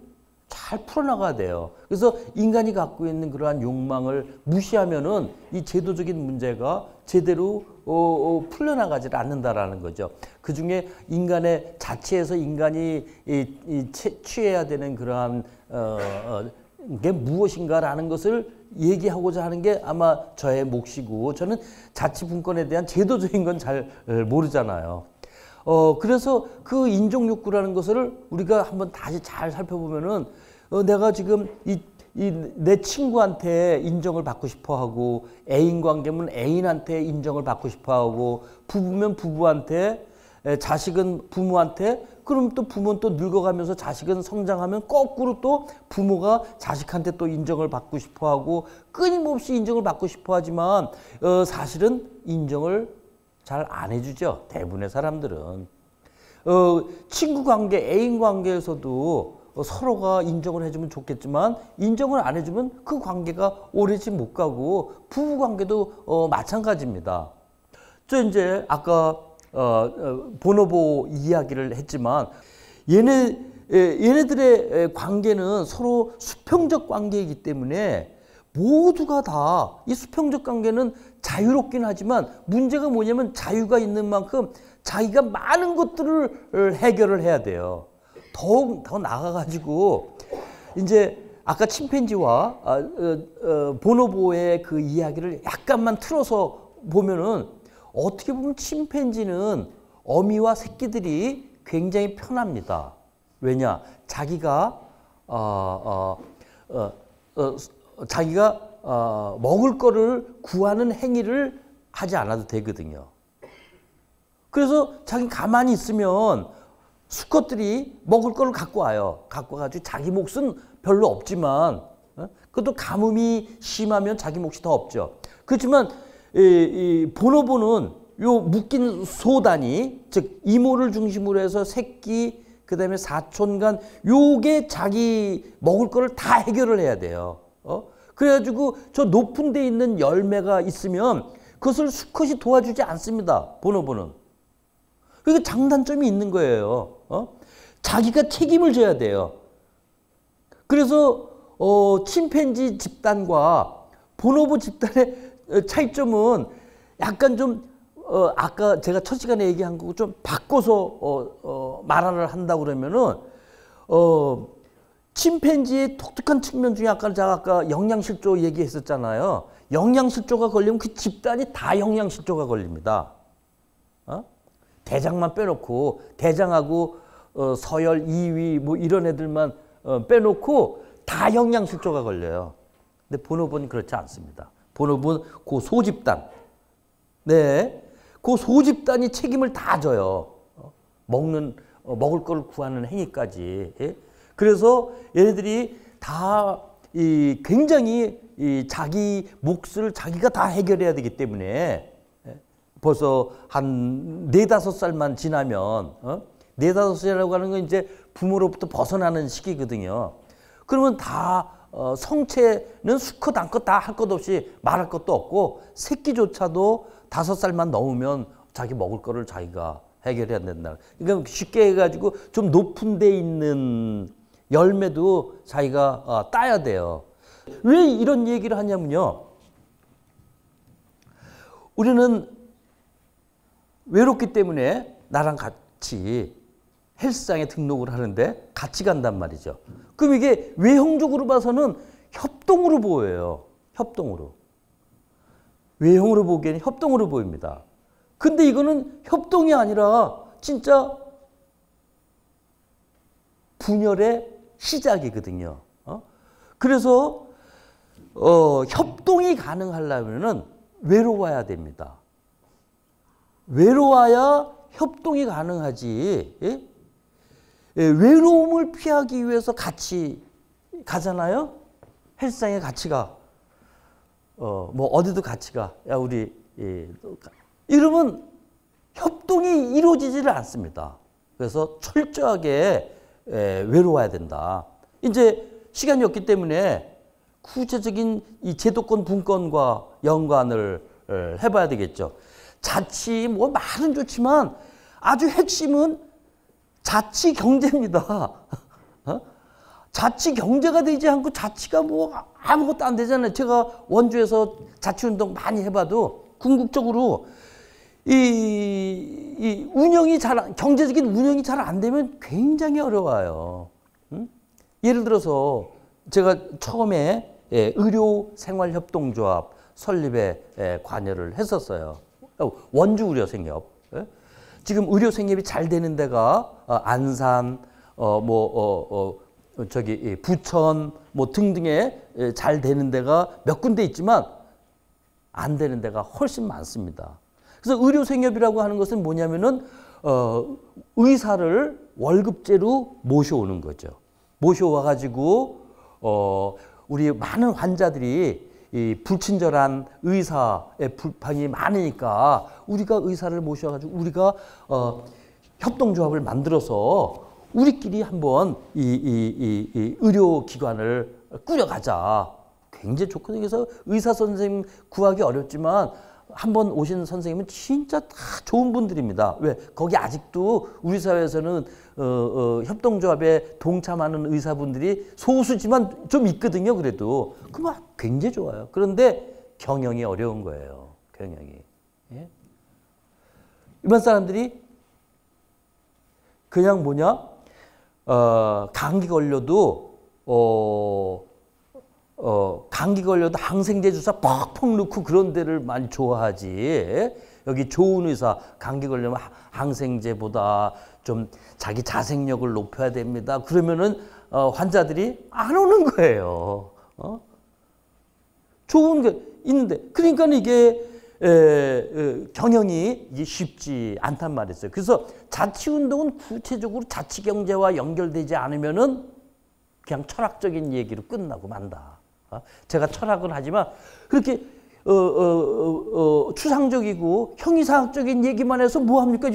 잘 풀어나가야 돼요. 그래서 인간이 갖고 있는 그러한 욕망을 무시하면은 이 제도적인 문제가 제대로 풀려나가지 않는다라는 거죠. 그 중에 인간의 자체에서 인간이 취해야 되는 그러한 게 무엇인가라는 것을 얘기하고자 하는 게 아마 저의 몫이고, 저는 자치분권에 대한 제도적인 건 잘 모르잖아요. 그래서 그 인정욕구라는 것을 우리가 한번 다시 잘 살펴보면은 내가 지금 내 친구한테 인정을 받고 싶어 하고, 애인 관계면 애인한테 인정을 받고 싶어 하고, 부부면 부부한테, 자식은 부모한테, 그럼 또 부모는 또 늙어가면서 자식은 성장하면 거꾸로 또 부모가 자식한테 또 인정을 받고 싶어 하고, 끊임없이 인정을 받고 싶어 하지만 사실은 인정을 잘 안 해주죠. 대부분의 사람들은. 친구 관계, 애인 관계에서도 서로가 인정을 해주면 좋겠지만 인정을 안 해주면 그 관계가 오래지 못 가고, 부부 관계도 마찬가지입니다. 저 이제 아까 보노보 이야기를 했지만 얘네들의 관계는 서로 수평적 관계이기 때문에 모두가 다 이 수평적 관계는 자유롭긴 하지만 문제가 뭐냐면 자유가 있는 만큼 자기가 많은 것들을 해결을 해야 돼요. 더 나아가가지고 이제 아까 침팬지와 보노보의 그 이야기를 약간만 틀어서 보면은 어떻게 보면 침팬지는 어미와 새끼들이 굉장히 편합니다. 왜냐? 자기가 먹을 거를 구하는 행위를 하지 않아도 되거든요. 그래서 자기 가만히 있으면 수컷들이 먹을 거를 갖고 와요. 갖고 와가지고 자기 몫은 별로 없지만 그것도 가뭄이 심하면 자기 몫이 더 없죠. 그렇지만 이 보노보는 요 묶인 소단위, 즉 이모를 중심으로 해서 새끼, 그다음에 사촌간 요게 자기 먹을 거를 다 해결을 해야 돼요. 그래가지고 저 높은 데 있는 열매가 있으면 그것을 수컷이 도와주지 않습니다. 보노보는. 그러니까 장단점이 있는 거예요. 자기가 책임을 져야 돼요. 그래서 침팬지 집단과 보노보 집단의 차이점은 약간 좀 아까 제가 첫 시간에 얘기한 거 좀 바꿔서 말을 한다고 그러면은 침팬지의 독특한 측면 중에 아까 영양실조 얘기했었잖아요. 영양실조가 걸리면 그 집단이 다 영양실조가 걸립니다. 대장만 빼놓고 대장하고 서열 2위 뭐 이런 애들만 빼놓고 다 영양실조가 걸려요. 근데 보노보는 그렇지 않습니다. 보노보는 그 소집단, 네, 그 소집단이 책임을 다 져요. 먹을 걸 구하는 행위까지. 예? 그래서 얘네들이 다 굉장히 자기 몫을 자기가 다 해결해야 되기 때문에 벌써 한 4~5살만 지나면 4~5살이라고 하는 건 이제 부모로부터 벗어나는 시기거든요. 그러면 다 성체는 수컷 암컷 다 할 것 없이 말할 것도 없고 새끼조차도 5살만 넘으면 자기 먹을 거를 자기가 해결해야 된다. 그러니까 쉽게 해가지고 좀 높은 데 있는 열매도 자기가 따야 돼요. 왜 이런 얘기를 하냐면요. 우리는 외롭기 때문에 나랑 같이 헬스장에 등록을 하는데 같이 간단 말이죠. 그럼 이게 외형적으로 봐서는 협동으로 보여요. 협동으로. 외형으로 보기에는 협동으로 보입니다. 근데 이거는 협동이 아니라 진짜 분열의 시작이거든요. 그래서 협동이 가능하려면은 외로워야 됩니다. 외로워야 협동이 가능하지. 예? 외로움을 피하기 위해서 같이 가잖아요. 헬스장에 같이 가. 뭐 어디도 같이 가. 야 우리 이러면 협동이 이루어지지를 않습니다. 그래서 철저하게 외로워야 된다. 이제 시간이 없기 때문에 구체적인 이 제도권 분권과 연관을 해봐야 되겠죠. 자치 뭐 말은 좋지만 아주 핵심은 자치 경제입니다. 자치 경제가 되지 않고 자치가 뭐 아무것도 안 되잖아요. 제가 원주에서 자치운동 많이 해봐도 궁극적으로 이 운영이 경제적인 운영이 잘 안 되면 굉장히 어려워요. 예를 들어서 제가 처음에 의료생활협동조합 설립에 관여를 했었어요. 원주 의료생협. 지금 의료생협이 잘 되는 데가 안산, 부천 뭐 등등에 잘 되는 데가 몇 군데 있지만 안 되는 데가 훨씬 많습니다. 그래서 의료생협이라고 하는 것은 뭐냐면은 의사를 월급제로 모셔오는 거죠. 모셔와 가지고 우리 많은 환자들이 이 불친절한 의사의 불판이 많으니까 우리가 의사를 모셔가지고 우리가 협동조합을 만들어서 우리끼리 한번 이 의료기관을 꾸려가자. 굉장히 좋거든요. 그래서 의사 선생님 구하기 어렵지만 한번 오신 선생님은 진짜 다 좋은 분들입니다. 왜? 거기 아직도 우리 사회에서는 협동조합에 동참하는 의사분들이 소수지만 좀 있거든요. 그래도 그럼 굉장히 좋아요. 그런데 경영이 어려운 거예요. 경영이. 예? 일반 사람들이 그냥 감기 걸려도 감기 걸려도 항생제 주사 퍽퍽 넣고 그런 데를 많이 좋아하지. 여기 좋은 의사, 감기 걸리면 항생제보다 좀 자기 자생력을 높여야 됩니다. 그러면은 환자들이 안 오는 거예요. 좋은 게 있는데, 그러니까 이게 경영이 이게 쉽지 않단 말이죠. 그래서 자치운동은 구체적으로 자치경제와 연결되지 않으면은 그냥 철학적인 얘기로 끝나고 만다. 제가 철학을 하지만 그렇게 추상적이고 형이상학적인 얘기만 해서 뭐합니까?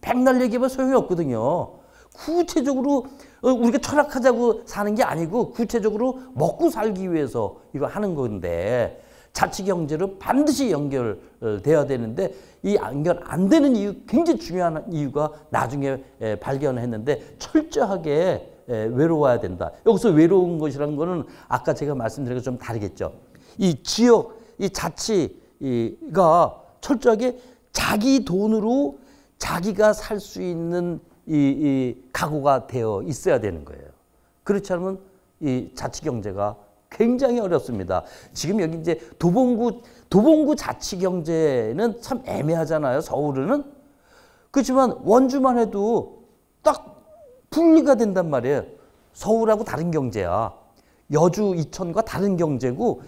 백날 얘기하면 소용이 없거든요. 구체적으로 우리가 철학하자고 사는 게 아니고 구체적으로 먹고 살기 위해서 이거 하는 건데 자치경제로 반드시 연결돼야 되는데 이 연결 안 되는 이유, 굉장히 중요한 이유가 나중에 발견했는데 철저하게 외로워야 된다. 여기서 외로운 것이라는 거는 아까 제가 말씀드린 것좀 다르겠죠. 이 지역, 이 자치가 철저하게 자기 돈으로 자기가 살 수 있는 이 각오가 되어 있어야 되는 거예요. 그렇지 않으면 이 자치경제가 굉장히 어렵습니다. 지금 여기 이제 도봉구 자치경제는 참 애매하잖아요. 서울은. 그렇지만 원주만 해도 딱 분리가 된단 말이에요. 서울하고 다른 경제야. 여주, 이천과 다른 경제고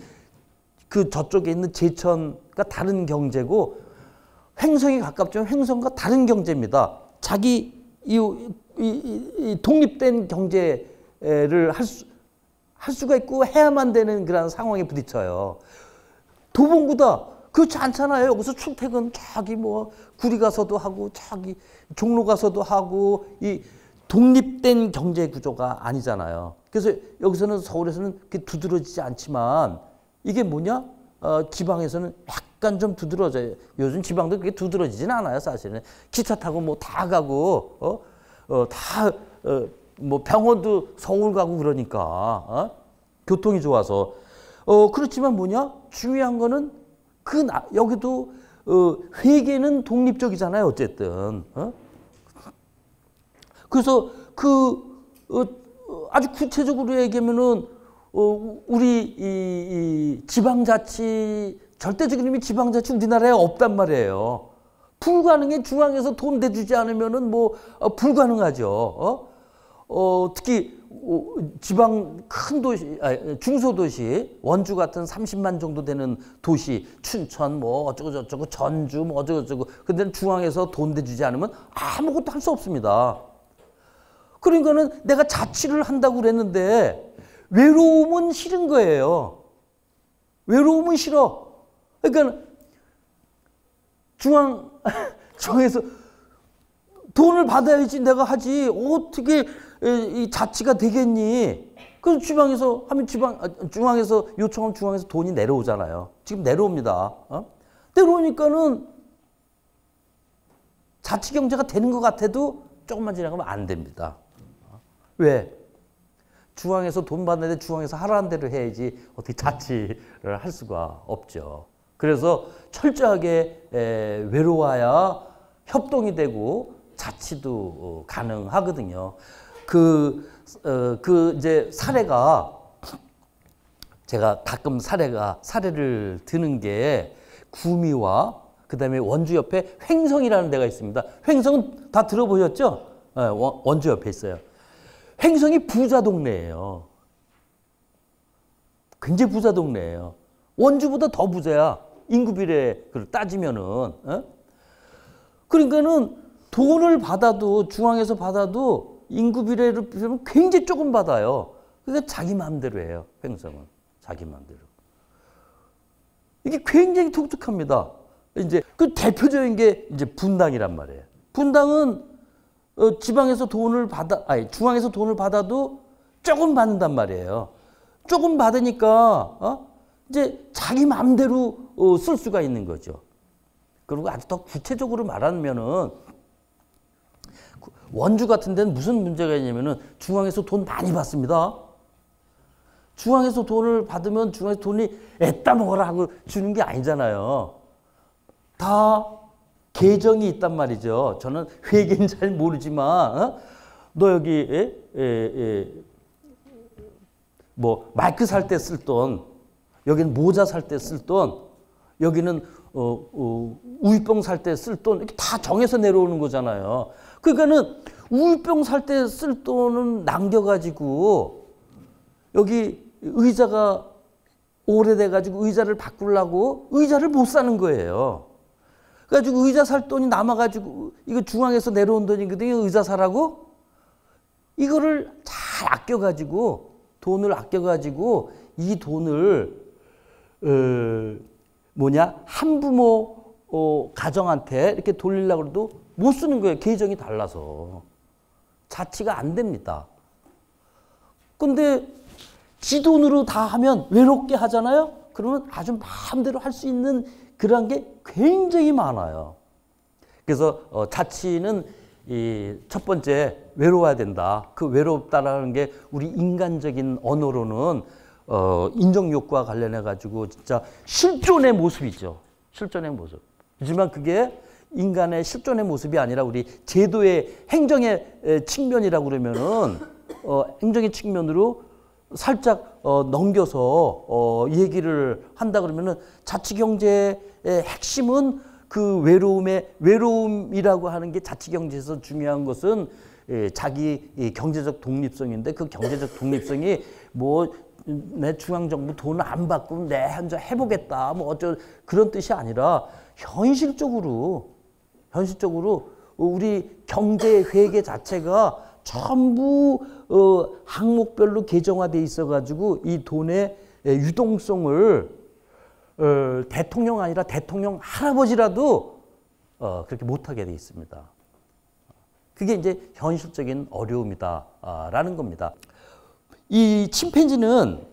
그 저쪽에 있는 제천과 다른 경제고 횡성이 가깝지만 횡성과 다른 경제입니다. 자기 이 독립된 경제를 할 수가 있고 해야만 되는 그런 상황에 부딪혀요. 도봉구다. 그렇지 않잖아요. 여기서 출퇴근 저기 뭐 구리 가서도 하고 저기 종로 가서도 하고 이 독립된 경제 구조가 아니잖아요. 그래서 여기서는 서울에서는 그게 두드러지지 않지만 이게 뭐냐? 지방에서는 약간 좀 두드러져요. 요즘 지방도 그게 두드러지진 않아요, 사실은. 기차 타고 뭐 다 가고, 뭐 병원도 서울 가고 그러니까, 교통이 좋아서. 그렇지만 뭐냐? 중요한 거는 여기도, 회계는 독립적이잖아요, 어쨌든. 그래서 아주 구체적으로 얘기하면은, 우리 이 지방자치 절대적인 의미 지방자치 우리나라에 없단 말이에요. 불가능해. 중앙에서 돈 대주지 않으면은 뭐 불가능하죠. 특히 지방 큰 도시, 중소도시 원주 같은 30만 정도 되는 도시 춘천 뭐 어쩌고 저쩌고 전주 뭐 어쩌고 저쩌고 근데 중앙에서 돈 대주지 않으면 아무것도 할 수 없습니다. 그러니까는 내가 자치를 한다고 그랬는데 외로움은 싫은 거예요. 외로움은 싫어. 그러니까 중앙에서 돈을 받아야지 내가 하지 어떻게 이 자치가 되겠니? 그래서 지방에서 하면 중앙에서 요청하면 중앙에서 돈이 내려오잖아요. 지금 내려옵니다. 내려오니까는 자치 경제가 되는 것 같아도 조금만 지나가면 안 됩니다. 왜? 중앙에서 돈 받는데 중앙에서 하라는 대로 해야지 어떻게 자치를 할 수가 없죠. 그래서 철저하게 외로워야 협동이 되고 자치도 가능하거든요. 이제 사례가 제가 가끔 사례를 드는 게 구미와 그다음에 원주 옆에 횡성이라는 데가 있습니다. 횡성은 다 들어보셨죠? 원주 옆에 있어요. 횡성이 부자 동네예요. 굉장히 부자 동네예요. 원주보다 더 부자야. 인구 비례를 따지면은. 그러니까는 돈을 받아도 중앙에서 받아도 인구 비례를 보면 굉장히 조금 받아요. 그러니까 자기 마음대로 해요. 횡성은 자기 마음대로. 이게 굉장히 독특합니다. 이제 그 대표적인 게 이제 분당이란 말이에요. 분당은 지방에서 중앙에서 돈을 받아도 조금 받는단 말이에요. 조금 받으니까 이제 자기 마음대로 쓸 수가 있는 거죠. 그리고 아주 더 구체적으로 말하면은 원주 같은 데는 무슨 문제가 있냐면은 중앙에서 돈 많이 받습니다. 중앙에서 돈을 받으면 중앙에서 돈이 애따 먹어라 하고 주는 게 아니잖아요. 다 계정이 있단 말이죠. 저는 회계는 잘 모르지만 너 여기 뭐 마이크 살 때 쓸 돈, 여기는 모자 살 때 쓸 돈, 여기는 우유병 살 때 쓸 돈 이렇게 다 정해서 내려오는 거잖아요. 그러니까는 우유병 살 때 쓸 돈은 남겨가지고 여기 의자가 오래돼가지고 의자를 바꾸려고 의자를 못 사는 거예요. 그래가지고 의자 살 돈이 남아가지고 이거 중앙에서 내려온 돈이거든요. 의자 사라고 이거를 잘 아껴가지고 돈을 아껴가지고 이 돈을 한부모 가정한테 이렇게 돌리려고 해도 못 쓰는 거예요. 계정이 달라서. 자치가 안 됩니다. 근데 지 돈으로 다 하면 외롭게 하잖아요. 그러면 아주 마음대로 할 수 있는 그런 게 굉장히 많아요. 그래서 자치는 이 첫 번째 외로워야 된다. 그 외롭다라는 게 우리 인간적인 언어로는 인정 욕구와 관련해 가지고 진짜 실존의 모습이죠. 실존의 모습. 하지만 그게 인간의 실존의 모습이 아니라 우리 제도의 행정의 측면이라고 그러면은 행정의 측면으로 살짝 넘겨서 얘기를 한다 그러면은 자치경제의 핵심은 그 외로움이라고 하는 게 자치경제에서 중요한 것은 자기 경제적 독립성인데 그 경제적 독립성이 뭐 내 중앙정부 돈 안 받고 내 혼자 해보겠다 뭐 어쩌 그런 뜻이 아니라 현실적으로 우리 경제 회계 자체가 전부 항목별로 계정화돼 있어가지고 이 돈의 유동성을 대통령 아니라 대통령 할아버지라도 그렇게 못하게 돼 있습니다. 그게 이제 현실적인 어려움이다라는 겁니다. 이 침팬지는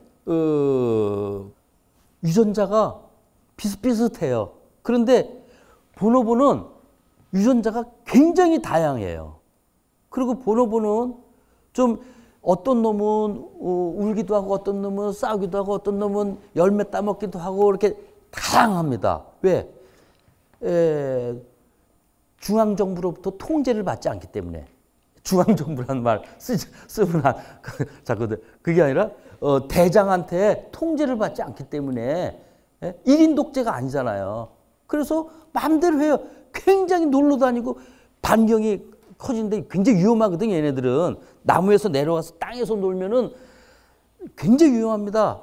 유전자가 비슷비슷해요. 그런데 보노보는 유전자가 굉장히 다양해요. 그리고 보노보는 좀 어떤 놈은 울기도 하고 어떤 놈은 싸우기도 하고 어떤 놈은 열매 따먹기도 하고 이렇게 다양합니다. 왜? 중앙정부로부터 통제를 받지 않기 때문에. 중앙정부라는 말 쓰면 자꾸 그게 아니라 대장한테 통제를 받지 않기 때문에 1인 독재가 아니잖아요. 그래서 마음대로 해요. 굉장히 놀러 다니고 반경이 커지는데 굉장히 위험하거든요. 얘네들은 나무에서 내려와서 땅에서 놀면은 굉장히 위험합니다.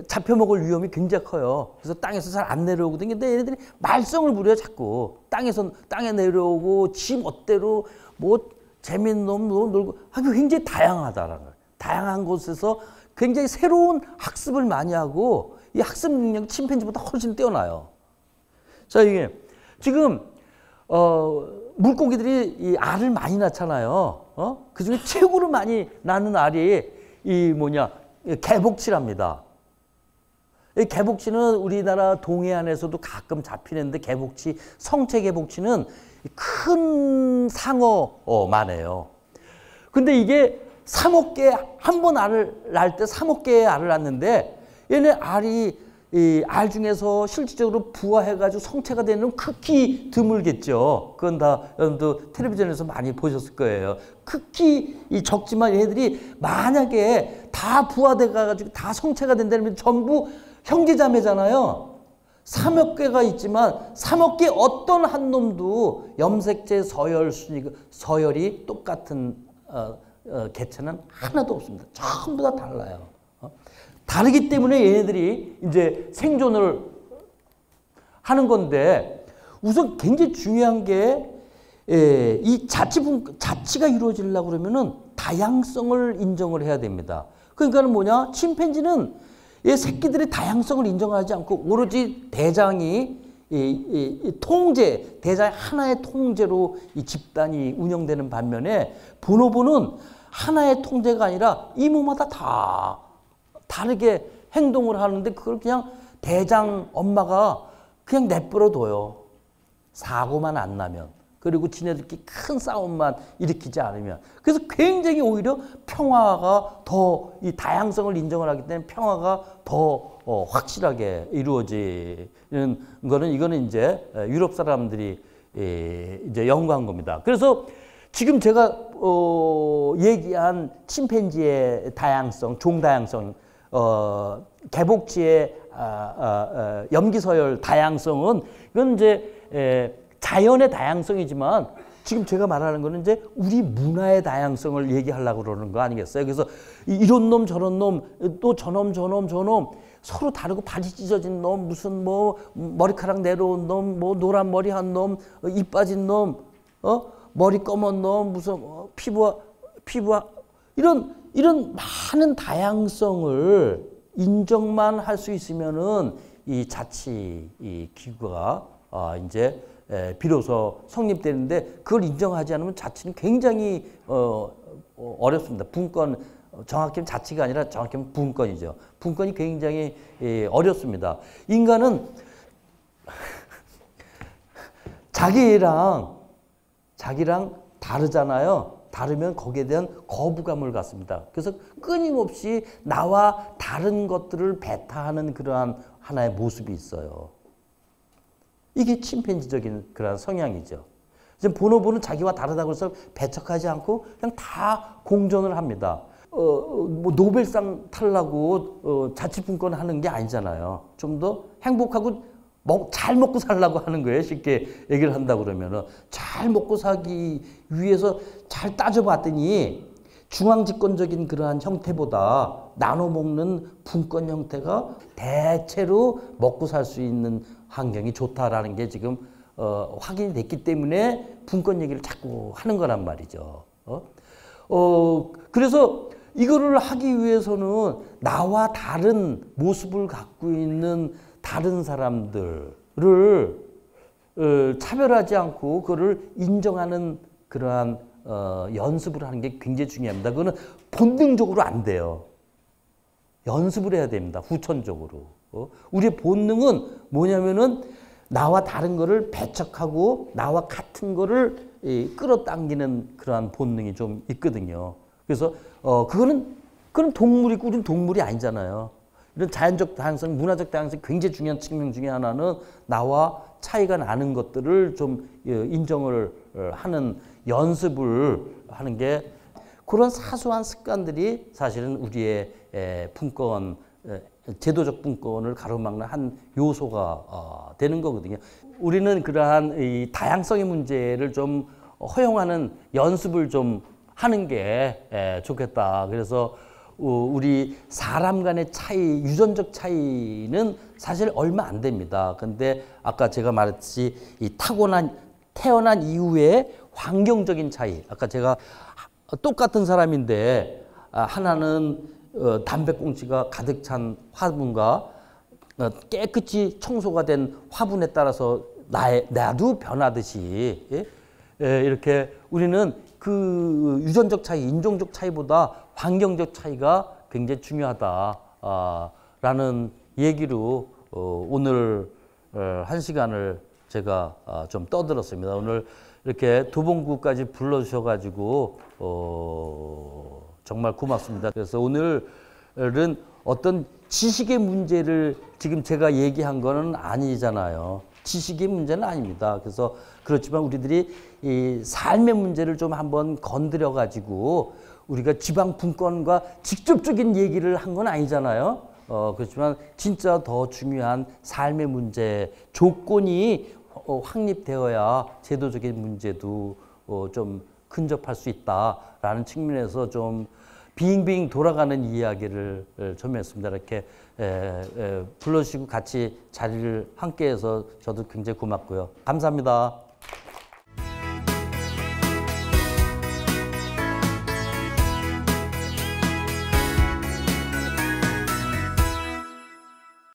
잡혀먹을 위험이 굉장히 커요. 그래서 땅에서 잘 안 내려오거든요. 근데 얘네들이 말썽을 부려요. 자꾸 땅에 내려오고 지 멋대로 뭐 재밌는 놈 놀고 굉장히 다양하다라는 거예요. 다양한 곳에서 굉장히 새로운 학습을 많이 하고 이 학습 능력이 침팬지보다 훨씬 뛰어나요. 자, 이게 지금 물고기들이 이 알을 많이 낳잖아요. 그중에 최고로 많이 낳는 알이 개복치랍니다. 이 개복치는 우리나라 동해안에서도 가끔 잡히는데 성체 개복치는 큰 상어만 해요. 근데 이게 3억 개, 한 번 알을 낳을 때 3억 개의 알을 낳는데 얘네 알이 이 알 중에서 실질적으로 부화해가지고 성체가 되는 극히 드물겠죠. 그건 다 여러분도 텔레비전에서 많이 보셨을 거예요. 극히 적지만 얘네들이 만약에 다 부화돼가지고 다 성체가 된다면 전부 형제자매잖아요. 3억 개가 있지만 3억 개 어떤 한 놈도 염색체 서열이 똑같은 개체는 하나도 없습니다. 전부 다 달라요. 다르기 때문에 얘네들이 이제 생존을 하는 건데 우선 굉장히 중요한 게 이 자치가 이루어지려고 그러면은 다양성을 인정을 해야 됩니다. 그러니까는 뭐냐? 침팬지는 이 새끼들의 다양성을 인정하지 않고 오로지 대장이 대장 하나의 통제로 이 집단이 운영되는 반면에 보노보는 하나의 통제가 아니라 이모마다 다 다르게 행동을 하는데 그걸 그냥 대장 엄마가 그냥 내버려 둬요. 사고만 안 나면. 그리고 지네들끼리 큰 싸움만 일으키지 않으면. 그래서 굉장히 오히려 평화가 더 이 다양성을 인정을 하기 때문에 평화가 더 확실하게 이루어지는 거는 이거는 이제 유럽 사람들이 이제 연구한 겁니다. 그래서 지금 제가 얘기한 침팬지의 다양성, 종다양성, 개복치의 염기서열 다양성은 이건 이제 자연의 다양성이지만 지금 제가 말하는 거는 이제 우리 문화의 다양성을 얘기하려고 그러는 거 아니겠어요? 그래서 이런 놈 저런 놈 또 저놈 서로 다르고 바지 찢어진 놈 무슨 뭐 머리카락 내려온 놈 뭐 노란 머리 한 놈 입 빠진 놈 머리 검은 놈 무슨 피부와 이런 많은 다양성을 인정만 할 수 있으면은 이 자치 이 기구가 이제 비로소 성립되는데 그걸 인정하지 않으면 자치는 굉장히 어렵습니다. 분권 정확히는 자치가 아니라 정확히는 분권이죠. 분권이 굉장히 어렵습니다. 인간은 자기랑 다르잖아요. 다르면 거기에 대한 거부감을 갖습니다. 그래서 끊임없이 나와 다른 것들을 배타하는 그러한 하나의 모습이 있어요. 이게 침팬지적인 그런 성향이죠. 지금 보노보는 자기와 다르다고 해서 배척하지 않고 그냥 다 공존을 합니다. 뭐 노벨상 타려고 자치분권 하는 게 아니잖아요. 좀 더 행복하고 잘 먹고 살려고 하는 거예요. 쉽게 얘기를 한다 그러면은 잘 먹고 살기 위해서 잘 따져봤더니 중앙집권적인 그러한 형태보다 나눠 먹는 분권 형태가 대체로 먹고 살 수 있는 환경이 좋다라는 게 지금 확인이 됐기 때문에 분권 얘기를 자꾸 하는 거란 말이죠. 그래서 이거를 하기 위해서는 나와 다른 모습을 갖고 있는 다른 사람들을 차별하지 않고 그거를 인정하는 그러한 연습을 하는 게 굉장히 중요합니다. 그거는 본능적으로 안 돼요. 연습을 해야 됩니다. 후천적으로. 우리의 본능은 뭐냐면은 나와 다른 거를 배척하고 나와 같은 거를 끌어당기는 그러한 본능이 좀 있거든요. 그래서 그건 동물이고 우리는 동물이 아니잖아요. 이런 자연적 다양성, 문화적 다양성이 굉장히 중요한 측면 중에 하나는 나와 차이가 나는 것들을 좀 인정을 하는 연습을 하는 게 그런 사소한 습관들이 사실은 우리의 분권, 제도적 분권을 가로막는 한 요소가 되는 거거든요. 우리는 그러한 이 다양성의 문제를 좀 허용하는 연습을 좀 하는 게 좋겠다. 그래서 우리 사람 간의 차이, 유전적 차이는 사실 얼마 안 됩니다. 근데 아까 제가 말했듯이 이 태어난 이후에 환경적인 차이. 아까 제가 똑같은 사람인데 하나는 담배꽁초가 가득 찬 화분과 깨끗이 청소가 된 화분에 따라서 나도 변하듯이 이렇게 우리는 그 유전적 차이, 인종적 차이보다 환경적 차이가 굉장히 중요하다라는 얘기로 오늘 한 시간을 제가 좀 떠들었습니다. 오늘 이렇게 도봉구까지 불러주셔가지고 정말 고맙습니다. 그래서 오늘은 어떤 지식의 문제를 지금 제가 얘기한 거는 아니잖아요. 지식의 문제는 아닙니다. 그래서 그렇지만 우리들이 이 삶의 문제를 좀 한번 건드려 가지고 우리가 지방 분권과 직접적인 얘기를 한 건 아니잖아요. 그렇지만 진짜 더 중요한 삶의 문제 조건이 확립되어야 제도적인 문제도 좀 근접할 수 있다라는 측면에서 좀 빙빙 돌아가는 이야기를 좀 했습니다. 이렇게 불러주시고 같이 자리를 함께해서 저도 굉장히 고맙고요. 감사합니다.